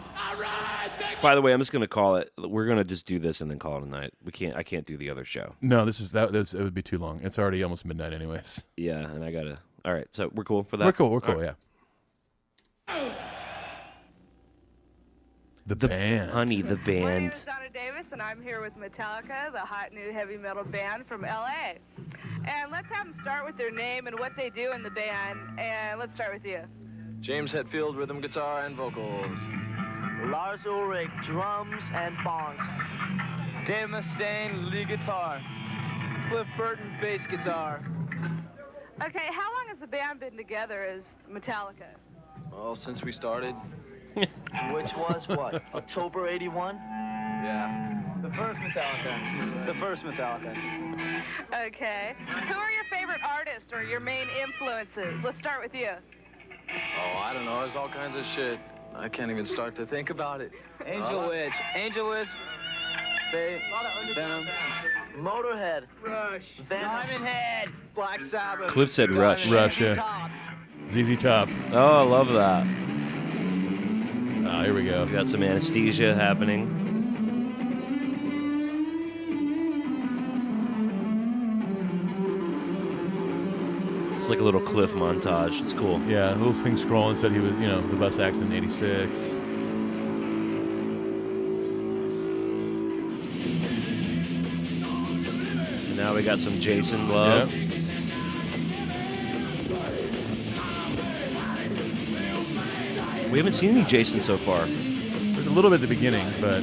By the way, I'm just going to call it. We're going to just do this and then call it a night. I can't do the other show. No, it would be too long. It's already almost midnight anyways. Yeah, and I got to. All right, so we're cool for that? We're cool, right. Yeah. The band. Honey, the My name band. is Donna Davis, and I'm here with Metallica, the hot new heavy metal band from L.A. And let's have them start with their name and what they do in the band. And let's start with you. James Hetfield, rhythm guitar and vocals. Lars Ulrich, drums and bongs. Dave Mustaine, lead guitar. Cliff Burton, bass guitar. Okay, how long has the band been together as Metallica? Well, since we started. Which was what? October 81? Yeah. The first Metallica. Okay. Who are your favorite artists or your main influences? Let's start with you. Oh, I don't know. There's all kinds of shit. I can't even start to think about it. Angel Witch, Faye, Venom, Motorhead, Rush, Diamond Head, Black Sabbath. Cliff said Rush. Rush, yeah. ZZ Top. Oh, I love that. Here we go. We got some anesthesia happening. It's like a little Cliff montage. It's cool. Yeah, a little thing scrolling said he was, the bus accident in 86. And now we got some Jason Love. Yep. We haven't seen any Jason so far. There's a little bit at the beginning, but...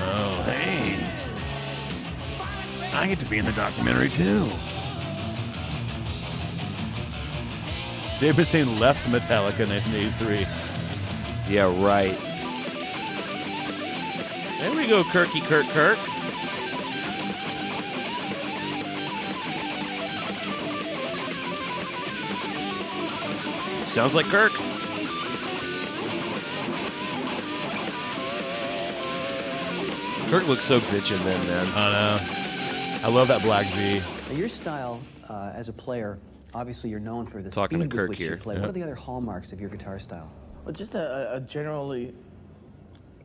Oh, hey. I get to be in the documentary too. Dave Mustaine left Metallica in 1983. Yeah, right. There we go, Kirk. Sounds like Kirk. Kirk looks so bitchin' then, man. I know. I love that black V. Now, your style as a player, obviously you're known for the Talking to speed with Kirk which here. you play. Yeah. What are the other hallmarks of your guitar style? Well, just a generally,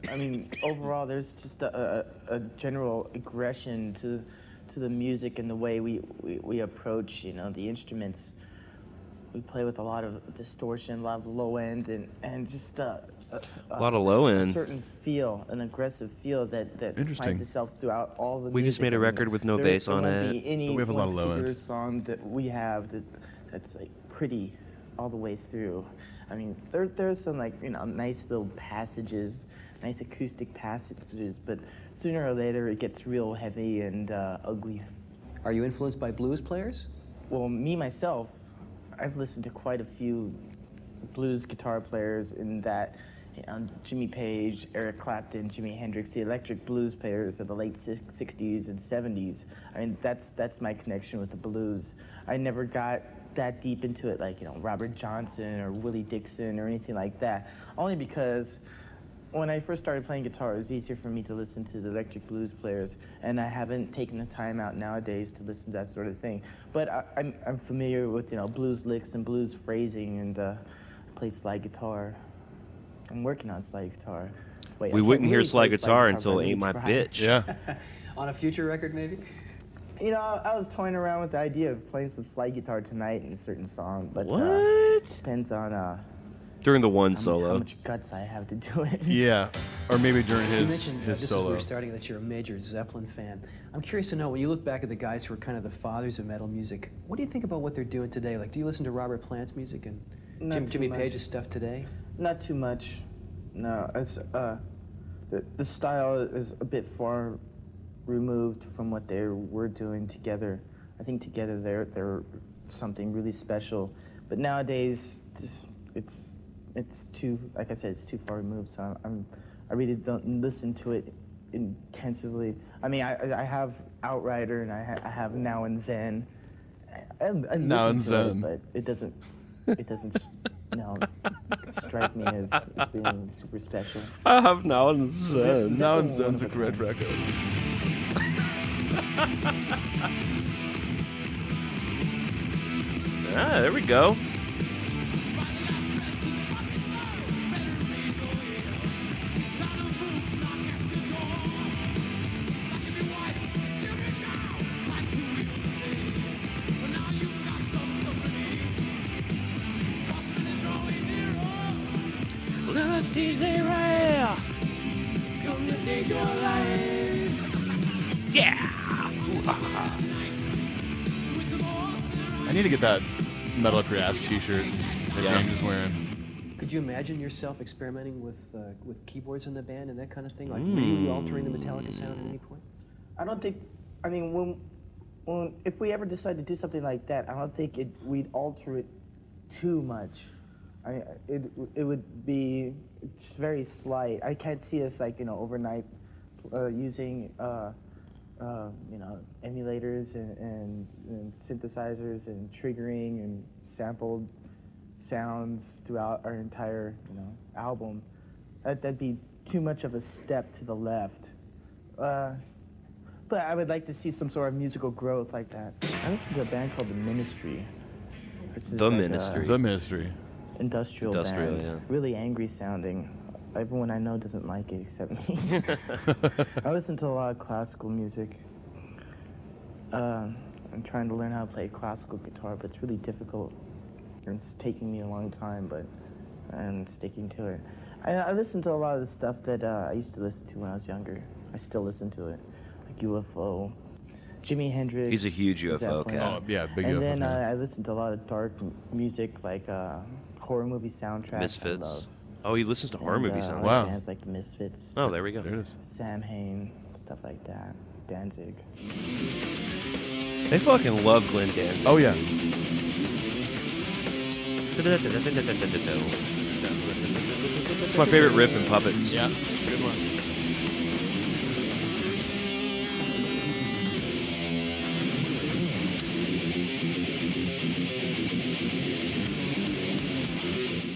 I mean, overall, there's just a general aggression to the music and the way we approach, the instruments. We play with a lot of distortion, a lot of low end, and just a lot of low end. A certain feel, an aggressive feel that finds itself throughout all the. We just made a record with no bass on it. But we have a lot of low end. Song that we have that's like pretty all the way through. I mean, there's some nice little passages, nice acoustic passages, but sooner or later it gets real heavy and ugly. Are you influenced by blues players? Well, me myself, I've listened to quite a few blues guitar players in that. Jimmy Page, Eric Clapton, Jimi Hendrix, the electric blues players of the late 60s and 70s. I mean, that's my connection with the blues. I never got that deep into it like, Robert Johnson or Willie Dixon or anything like that. Only because when I first started playing guitar, it was easier for me to listen to the electric blues players, and I haven't taken the time out nowadays to listen to that sort of thing. But I'm familiar with, blues licks and blues phrasing, and play slide guitar. I'm working on slide guitar. Wait, we wouldn't hear slide guitar until Ain't My Bitch. Yeah. On a future record, maybe? I was toying around with the idea of playing some slide guitar tonight in a certain song, but depends on during the one solo. How much guts I have to do it. Yeah, or maybe during You his mentioned, his this solo. is where we're starting, that you're a major Zeppelin fan. I'm curious to know, when you look back at the guys who are kind of the fathers of metal music, what do you think about what they're doing today? Like, do you listen to Robert Plant's music and Jimmy Page's stuff today? Not too much. No, it's the style is a bit far removed from what they were doing together. I think together they're something really special. But nowadays, it's too, like I said, it's too far removed. So I really don't listen to it intensively. I mean, I have Outrider and I have Now and Zen. I Now and Zen, but it doesn't strike me as being super special. I have Now and Zen. Now and Zen's a great record. There we go. Let's tease the rail. Come to take your life. Yeah. I need to get that Metal Up Your Ass t-shirt that James is wearing. Could you imagine yourself experimenting with keyboards in the band and that kind of thing? Like maybe altering the Metallica sound at any point? I don't think, I mean, if we ever decide to do something like that, I don't think we'd alter it too much. It would be just very slight. I can't see us overnight using emulators and synthesizers and triggering and sampled sounds throughout our entire album. That'd be too much of a step to the left. But I would like to see some sort of musical growth like that. I listened to a band called The Ministry. The Ministry. Industrial band. Yeah. Really angry sounding. Everyone I know doesn't like it except me. I listen to a lot of classical music. I'm trying to learn how to play classical guitar, but it's really difficult. And it's taking me a long time, but I'm sticking to it. I listen to a lot of the stuff that I used to listen to when I was younger. I still listen to it, like UFO, Jimi Hendrix. He's a huge UFO Zeppelin. cat. Oh, yeah, big and UFO then fan. I listen to a lot of dark music, like horror movie soundtracks. Misfits. I love. Oh, he listens to horror movie soundtracks. Wow. Bands like the Misfits. Oh, there we go. There it is. Sam Hain, stuff like that. Danzig. They fucking love Glenn Danzig. Oh, yeah. It's my favorite riff in Puppets. Yeah, it's a good one.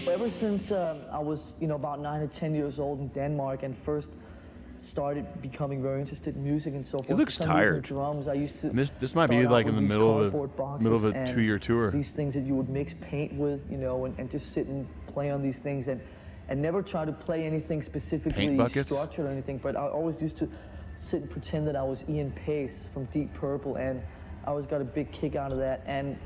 Ever since I was, about 9 or 10 years old in Denmark and first started becoming very interested in music and so forth. He looks for some reason, tired. Drums. I used to. This might be start out like in with the these middle cardboard boxes of a and 2-year tour. These things that you would mix paint with, and just sit and play on these things and never try to play anything specifically structured or anything. But I always used to sit and pretend that I was Ian Pace from Deep Purple, and I always got a big kick out of that. And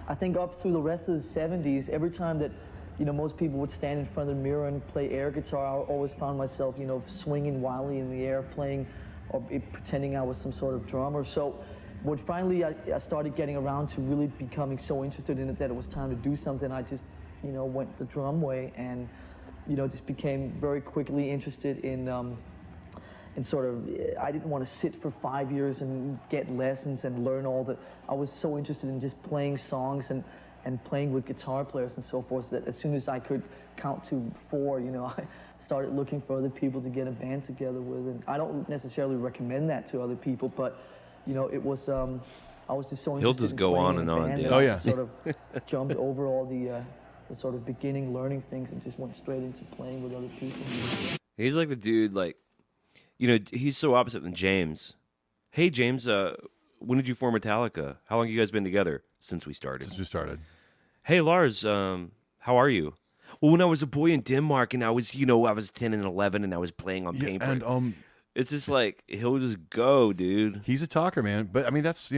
I think up through the rest of the 70s, every time that most people would stand in front of the mirror and play air guitar, I always found myself, swinging wildly in the air, playing or pretending I was some sort of drummer. So when finally I started getting around to really becoming so interested in it that it was time to do something, I just, went the drum way and, just became very quickly interested in sort of, I didn't want to sit for 5 years and get lessons and learn all that. I was so interested in just playing songs and playing with guitar players and so forth, that as soon as I could count to 4, I started looking for other people to get a band together with. And I don't necessarily recommend that to other people, but it was I was just so interested. He'll just go on and on. Oh yeah. Sort of jumped over all the sort of beginning learning things and just went straight into playing with other people. He's like the dude, he's so opposite than James. Hey James, when did you form Metallica? How long have you guys been together? Since we started. Hey Lars, how are you? Well, when I was a boy in Denmark and I was, I was 10 and 11 and I was playing on paintbrush. And it's just like he'll just go, dude. He's a talker, man. But I mean, that's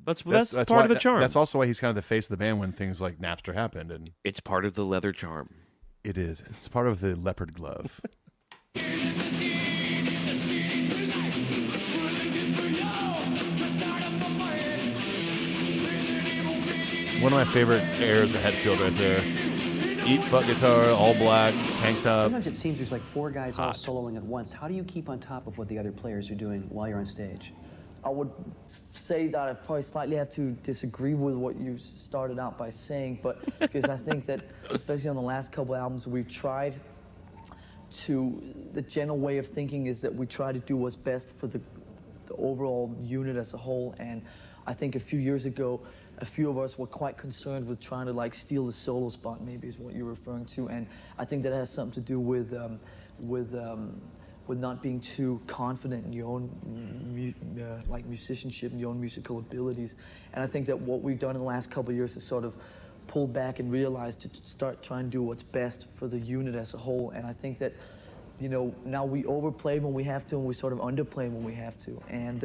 that's part of the charm. That's also why he's kind of the face of the band when things like Napster happened, and it's part of the leather charm. It is. It's part of the leopard glove. One of my favorite airs of Hetfield right there. Eat, fuck guitar, all black, tank top. Sometimes it seems there's like 4 guys all soloing at once. How do you keep on top of what the other players are doing while you're on stage? I would say that I probably slightly have to disagree with what you started out by saying, but because I think that, especially on the last couple albums, we've tried to, the general way of thinking is that we try to do what's best for the overall unit as a whole. And I think a few years ago, a few of us were quite concerned with trying to like steal the solo spot, maybe is what you're referring to. And I think that has something to do with not being too confident in your own musicianship and your own musical abilities. And I think that what we've done in the last couple of years is sort of pull back and realize to start trying to do what's best for the unit as a whole. And I think that, now we overplay when we have to and we sort of underplay when we have to. And,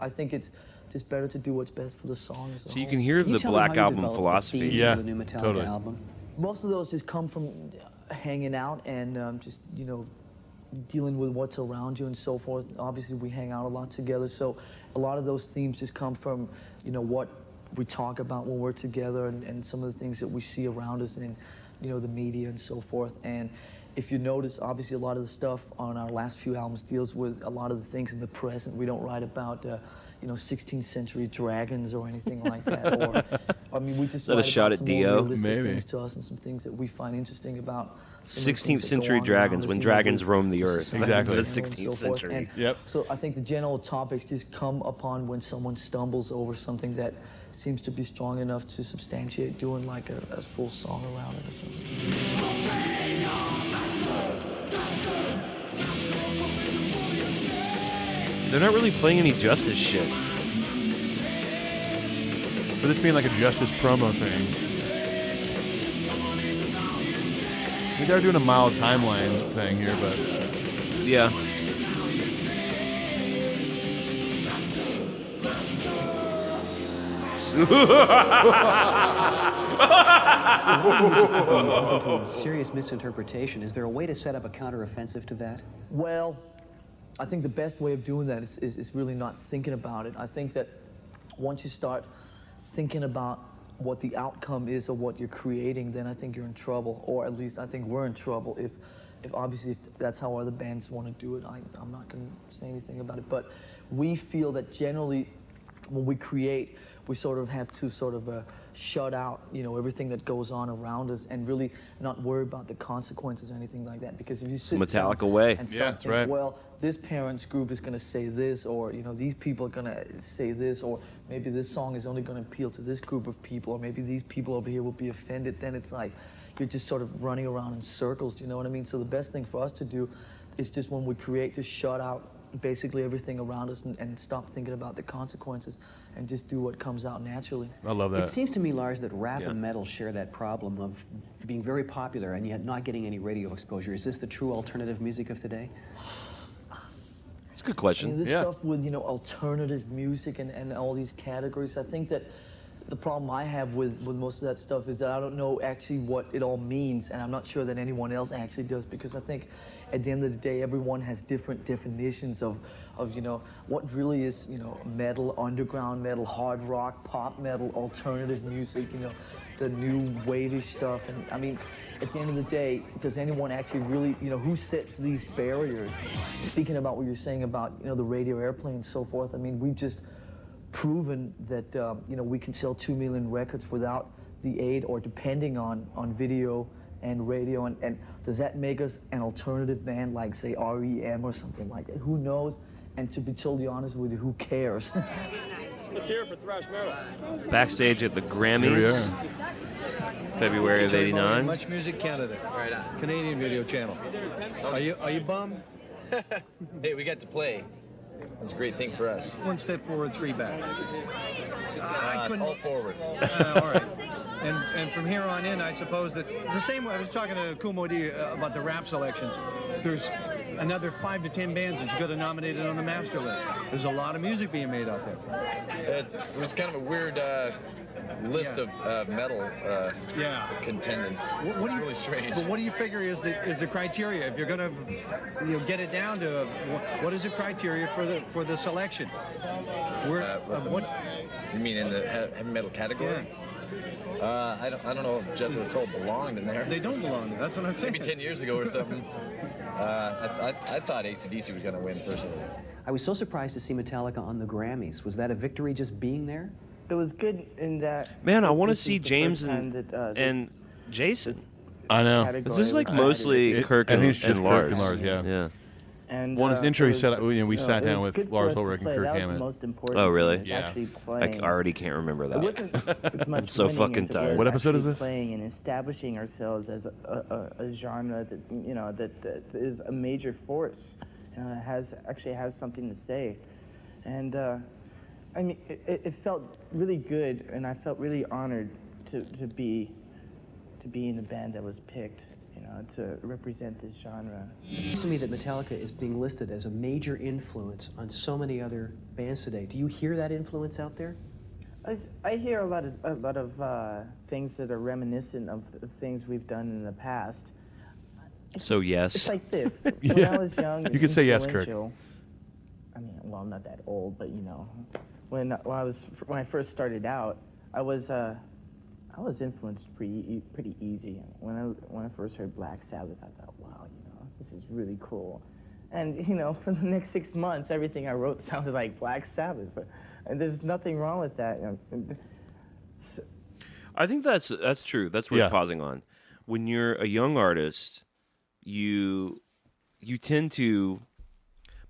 I think it's just better to do what's best for the song as a whole. You can hear the Black Album philosophy. Yeah, the new Metallica totally. album. Most of those just come from hanging out and just, dealing with what's around you and so forth. Obviously, we hang out a lot together, so a lot of those themes just come from, what we talk about when we're together and some of the things that we see around us in, the media and so forth. And if you notice, obviously, a lot of the stuff on our last few albums deals with a lot of the things in the present. We don't write about 16th century dragons or anything like that. Or, I mean, we just Is that a shot at Dio? Maybe. Things to us and some things that we find interesting about 16th century dragons, when dragons roam the earth. Exactly. The 16th century. And so I think the general topics just come upon when someone stumbles over something that seems to be strong enough to substantiate doing like a full song around it or something. They're not really playing any Justice shit. For this being like a Justice promo thing. I mean, they're doing a mild timeline thing here, but... Yeah. Serious misinterpretation. Is there a way to set up a counteroffensive to that? Well, I think the best way of doing that is really not thinking about it. I think that once you start thinking about what the outcome is of what you're creating, then I think you're in trouble, or at least I think we're in trouble if obviously if that's how other bands want to do it. I'm not going to say anything about it, but we feel that generally when we create, we sort of have to sort of shut out, everything that goes on around us and really not worry about the consequences or anything like that. Because if you sit Metallica down way. and Yeah, start that's thinking, right. well, this parents group is going to say this, or these people are going to say this, or maybe this song is only going to appeal to this group of people, or maybe these people over here will be offended, then it's like you're just sort of running around in circles. Do you know what I mean? So the best thing for us to do is just when we create, to shut out basically everything around us and stop thinking about the consequences and just do what comes out naturally. I love that. It seems to me, Lars, that rap and metal share that problem of being very popular and yet not getting any radio exposure. Is this the true alternative music of today? It's a good question. I mean, this stuff with, alternative music and all these categories, I think that the problem I have with most of that stuff is that I don't know actually what it all means, and I'm not sure that anyone else actually does, because I think at the end of the day, everyone has different definitions of what really is, metal, underground metal, hard rock, pop metal, alternative music, the new wave-ish stuff. And I mean, at the end of the day, does anyone actually really, who sets these barriers? Speaking about what you're saying about, the radio airplay and so forth, I mean, we've just proven that, we can sell 2 million records without the aid or depending on video and radio, and does that make us an alternative band like, say, REM or something like that? Who knows? And to be totally honest with you, who cares? Let's hear it for thrash metal. Backstage at the Here we Grammys, are. February of '89. Much Music Canada, right on. Canadian video channel. Are you bummed? Hey, we got to play. That's a great thing for us. 1 step forward, 3 back. It's all forward. All right. And from here on in, I suppose that it's the same way. I was talking to Kumodi about the rap selections. There's another 5 to 10 bands that you got to nominate on the master list. There's a lot of music being made out there. It was kind of a weird list of metal contendants. It's really strange. But what do you figure is the criteria? If you're going to get it down to what is the criteria for the selection? What? You mean in the heavy metal category? Yeah. I don't know if Jethro Tull belonged in there. They don't belong there. That's what I'm saying. Maybe 10 years ago or something. I thought AC/DC was going to win personally. I was so surprised to see Metallica on the Grammys. Was that a victory just being there? It was good in that. Man, I want to this see is the James first time that, and Jason. I know. This is like mostly Kirk I and, think it's just and Lars. Kirk and Lars, yeah. And, well, in his intro, it he was- said, we sat it down was with good for Lars us to Ulrich and play. Kirk That was the Hammett. most important Oh, thing, really? was Yeah. actually I playing. already can't remember that. It wasn't as much I'm so winning fucking as it tired. was What episode is actually this? Playing and establishing ourselves as a genre that that is a major force, has something to say, and I mean it felt really good, and I felt really honored to be in the band that was picked, to represent this genre. It seems to me that Metallica is being listed as a major influence on so many other bands today. Do you hear that influence out there? I hear a lot of things that are reminiscent of things we've done in the past. So yes. It's like this. When I was young, You can say yes, Kirk. influential- I mean, well, I'm not that old, but when I first started out, I was influenced pretty easy. When I first heard Black Sabbath, I thought, wow, this is really cool. And for the next 6 months, everything I wrote sounded like Black Sabbath, and there's nothing wrong with that. I think that's true. That's worth pausing on. When you're a young artist, you tend to,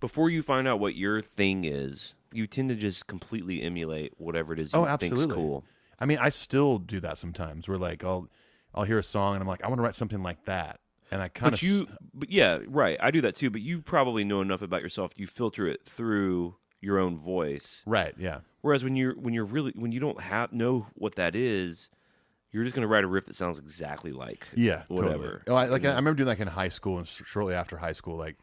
before you find out what your thing is, you tend to just completely emulate whatever it is you think's cool. I mean, I still do that sometimes. Where like I'll hear a song and I'm like, I want to write something like that, and I kind of. But yeah, right. I do that too. But you probably know enough about yourself. You filter it through your own voice, right? Yeah. Whereas when you don't know what that is, you're just going to write a riff that sounds exactly like whatever. Totally. I remember doing that in high school and shortly after high school, like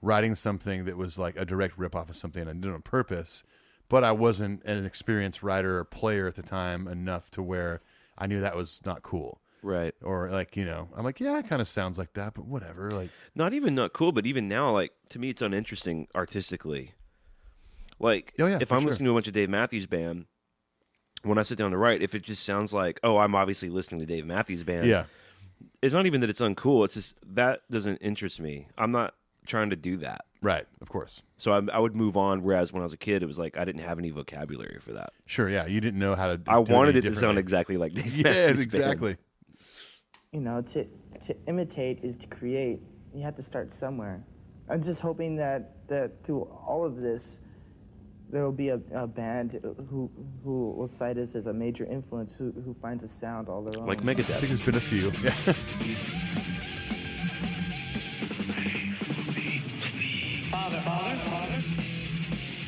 writing something that was like a direct ripoff of something I did on purpose. But I wasn't an experienced writer or player at the time enough to where I knew that was not cool. Right. Or like, I'm like, yeah, it kind of sounds like that, but whatever. Like, not even not cool, but even now, like, to me, it's uninteresting artistically. Like, if I'm listening to a bunch of Dave Matthews Band, when I sit down to write, if it just sounds like, oh, I'm obviously listening to Dave Matthews Band. Yeah. It's not even that it's uncool. It's just that doesn't interest me. I'm not trying to do that. Right, of course. So I would move on, whereas when I was a kid, it was like I didn't have any vocabulary for that. Sure, yeah. You didn't know how to I wanted it to sound exactly like Dave Yes, Matthews exactly. Band. To imitate is to create. You have to start somewhere. I'm just hoping that through all of this, there will be a band who will cite us as a major influence, who finds a sound all their own. Like Megadeth. I think there's been a few. Yeah. Father.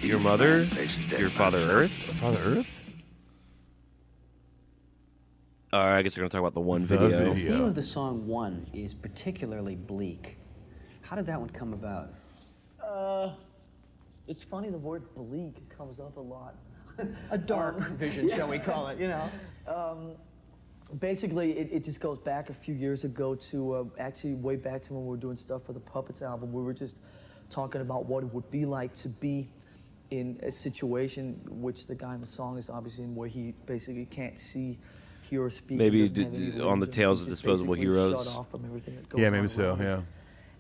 Your mother? Your Father Earth? Father Earth? I guess we're going to talk about the one video. The theme of the song One is particularly bleak. How did that one come about? It's funny, the word bleak comes up a lot. A dark vision, yeah. shall we call it, you know? Basically, it just goes back a few years ago to actually way back to when we were doing stuff for the Puppets album. We were just talking about what it would be like to be in a situation which the guy in the song is obviously in, where he basically can't see, hear, or speak. Maybe limbs, on the Tales of he's just Disposable basically Heroes. shut off from everything that goes Yeah, on maybe so, around him. yeah.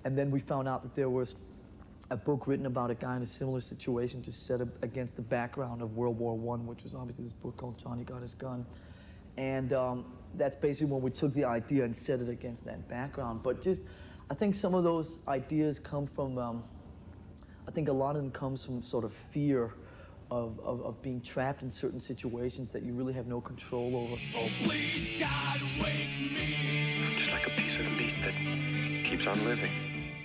And then we found out that there was a book written about a guy in a similar situation, just set up against the background of World War I, which was obviously this book called Johnny Got His Gun. And that's basically when we took the idea and set it against that background. But just, I think some of those ideas come from, I think a lot of them comes from sort of fear of being trapped in certain situations that you really have no control over. Oh, please, God, wake me. Just like a piece of meat that keeps on living.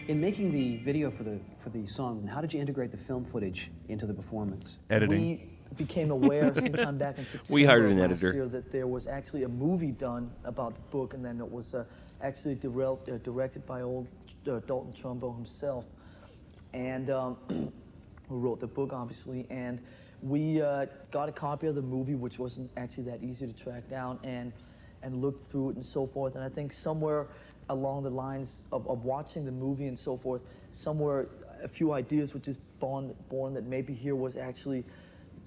In making the video for the song, how did you integrate the film footage into the performance? Editing. We became aware sometime back in September We hired an of last editor. year that there was actually a movie done about the book, and then it was actually directed by old Dalton Trumbo himself, and who wrote the book, obviously. And we got a copy of the movie, which wasn't actually that easy to track down, and looked through it and so forth. And I think somewhere along the lines of watching the movie and so forth, somewhere a few ideas were just born that maybe here was actually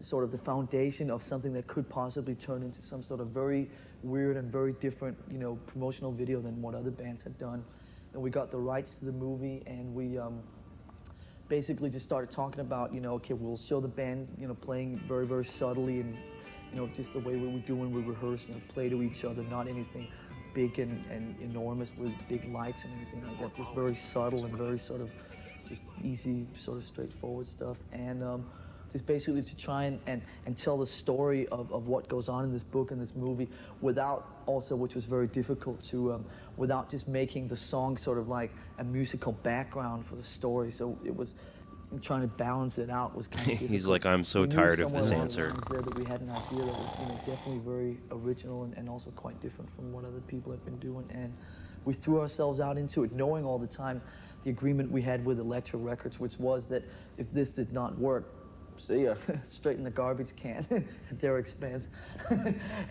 sort of the foundation of something that could possibly turn into some sort of very weird and very different, promotional video than what other bands had done. And we got the rights to the movie, and we basically just started talking about, okay, we'll show the band, playing very, very subtly, and just the way we do when we rehearse, play to each other, not anything big and enormous with big lights and anything like that, just very subtle and very sort of just easy, sort of straightforward stuff. And just basically to try and tell the story of what goes on in this book and this movie without also, which was very difficult to, without just making the song sort of like a musical background for the story. So it was, trying to balance it out was kind of difficult. He's like, I'm so We knew tired of somewhere this along the answer. lines there that we had an idea that was definitely very original and also quite different from what other people have been doing. And we threw ourselves out into it, knowing all the time the agreement we had with Elektra Records, which was that if this did not work, see ya, straight in the garbage can at their expense.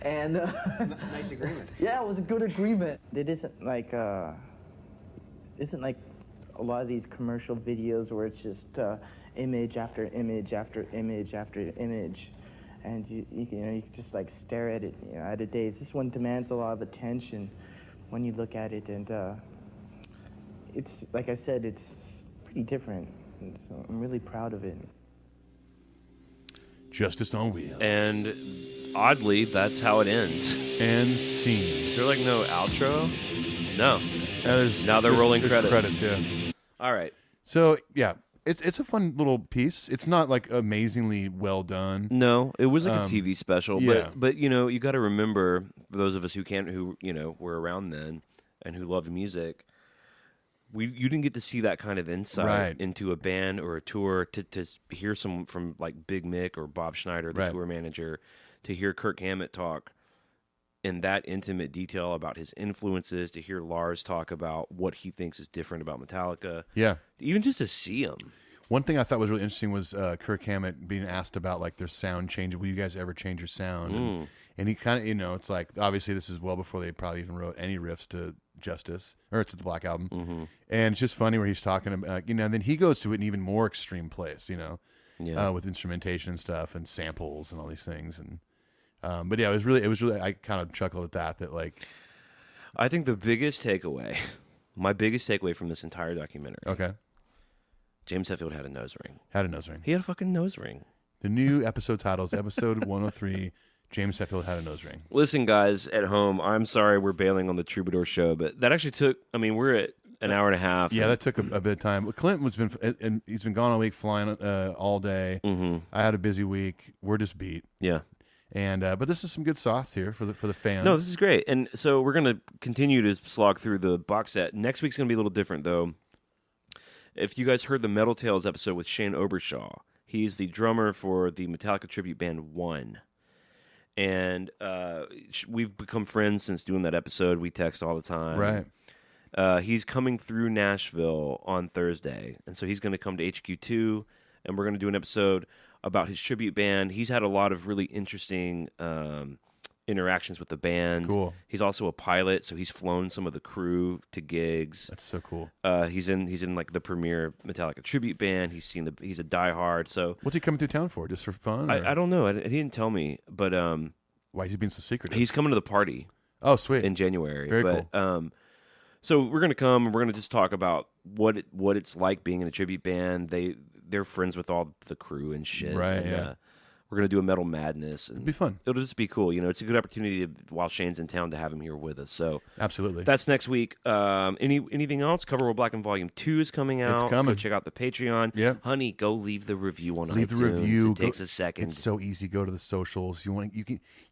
And Nice agreement. yeah, it was a good agreement. It isn't like a lot of these commercial videos where it's just image after image after image after image, and you can just like stare at it at a daze. This one demands a lot of attention when you look at it, and it's, like I said, it's pretty different, and so I'm really proud of it. Justice on Wheels. And oddly, that's how it ends. And scene. Is there like no outro? No. Now they're there's rolling credits. credits. Yeah. All right. So yeah, it's a fun little piece. It's not like amazingly well done. No, it was like a TV special. Yeah. But you got to remember, for those of us who were around then and who loved music, you didn't get to see that kind of insight Right. into a band or a tour, to hear someone from like Big Mick or Bob Schneider, the Right. tour manager, to hear Kirk Hammett talk in that intimate detail about his influences, to hear Lars talk about what he thinks is different about Metallica. Yeah. Even just to see him. One thing I thought was really interesting was Kirk Hammett being asked about like their sound change. Will you guys ever change your sound? And he kind of, it's like, obviously this is well before they probably even wrote any riffs to Justice, or to the Black Album. Mm-hmm. And it's just funny where he's talking about, and then he goes to an even more extreme place, with instrumentation and stuff and samples and all these things. And but yeah, it was really, I kind of chuckled at that like. I think the biggest takeaway, my biggest takeaway from this entire documentary, okay, James Hetfield had a nose ring. Had a nose ring. He had a fucking nose ring. The new episode titles, episode 103, James Hetfield had a nose ring. Listen, guys at home, I'm sorry we're bailing on the Troubadour show, but that actually took, we're at an hour and a half. Yeah, that took a bit of time. Clinton he's been gone all week, flying all day. Mm-hmm. I had a busy week. We're just beat. Yeah. And but this is some good sauce here for the fans. No, this is great. And so we're going to continue to slog through the box set. Next week's going to be a little different, though. If you guys heard the Metal Tales episode with Shane Obershaw, he's the drummer for the Metallica tribute band One. And we've become friends since doing that episode. We text all the time. Right. He's coming through Nashville on Thursday. And so he's going to come to HQ2, and we're going to do an episode about his tribute band. He's had a lot of really interesting interactions with the band. Cool. He's also a pilot, so he's flown some of the crew to gigs. That's so cool. He's in like the premier Metallica tribute band. He's a diehard. So what's he coming through town for? Just for fun? I don't know. He didn't tell me, but why is he being so secretive? He's coming to the party. Oh, sweet. In January. Very cool. So we're gonna come and we're gonna just talk about what it's like being in a tribute band. They're friends with all the crew and shit. Right. And, yeah. We're going to do a Metal Madness. And it'll be fun. It'll just be cool. It's a good opportunity while Shane's in town to have him here with us. So absolutely. That's next week. Anything else? Cover World Black and Volume 2 is coming out. It's coming. Go check out the Patreon. Yeah. Honey, go leave the review on iTunes. Leave the review. It takes a second. It's so easy. Go to the socials. You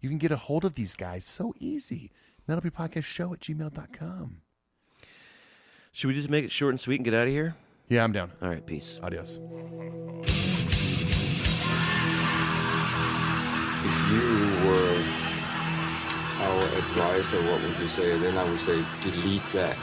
can get a hold of these guys so easy. metalupyourpodcastshow@gmail.com. Should we just make it short and sweet and get out of here? Yeah, I'm down. All right, peace. Adios. If you were our advisor, what would you say? Then I would say, delete that.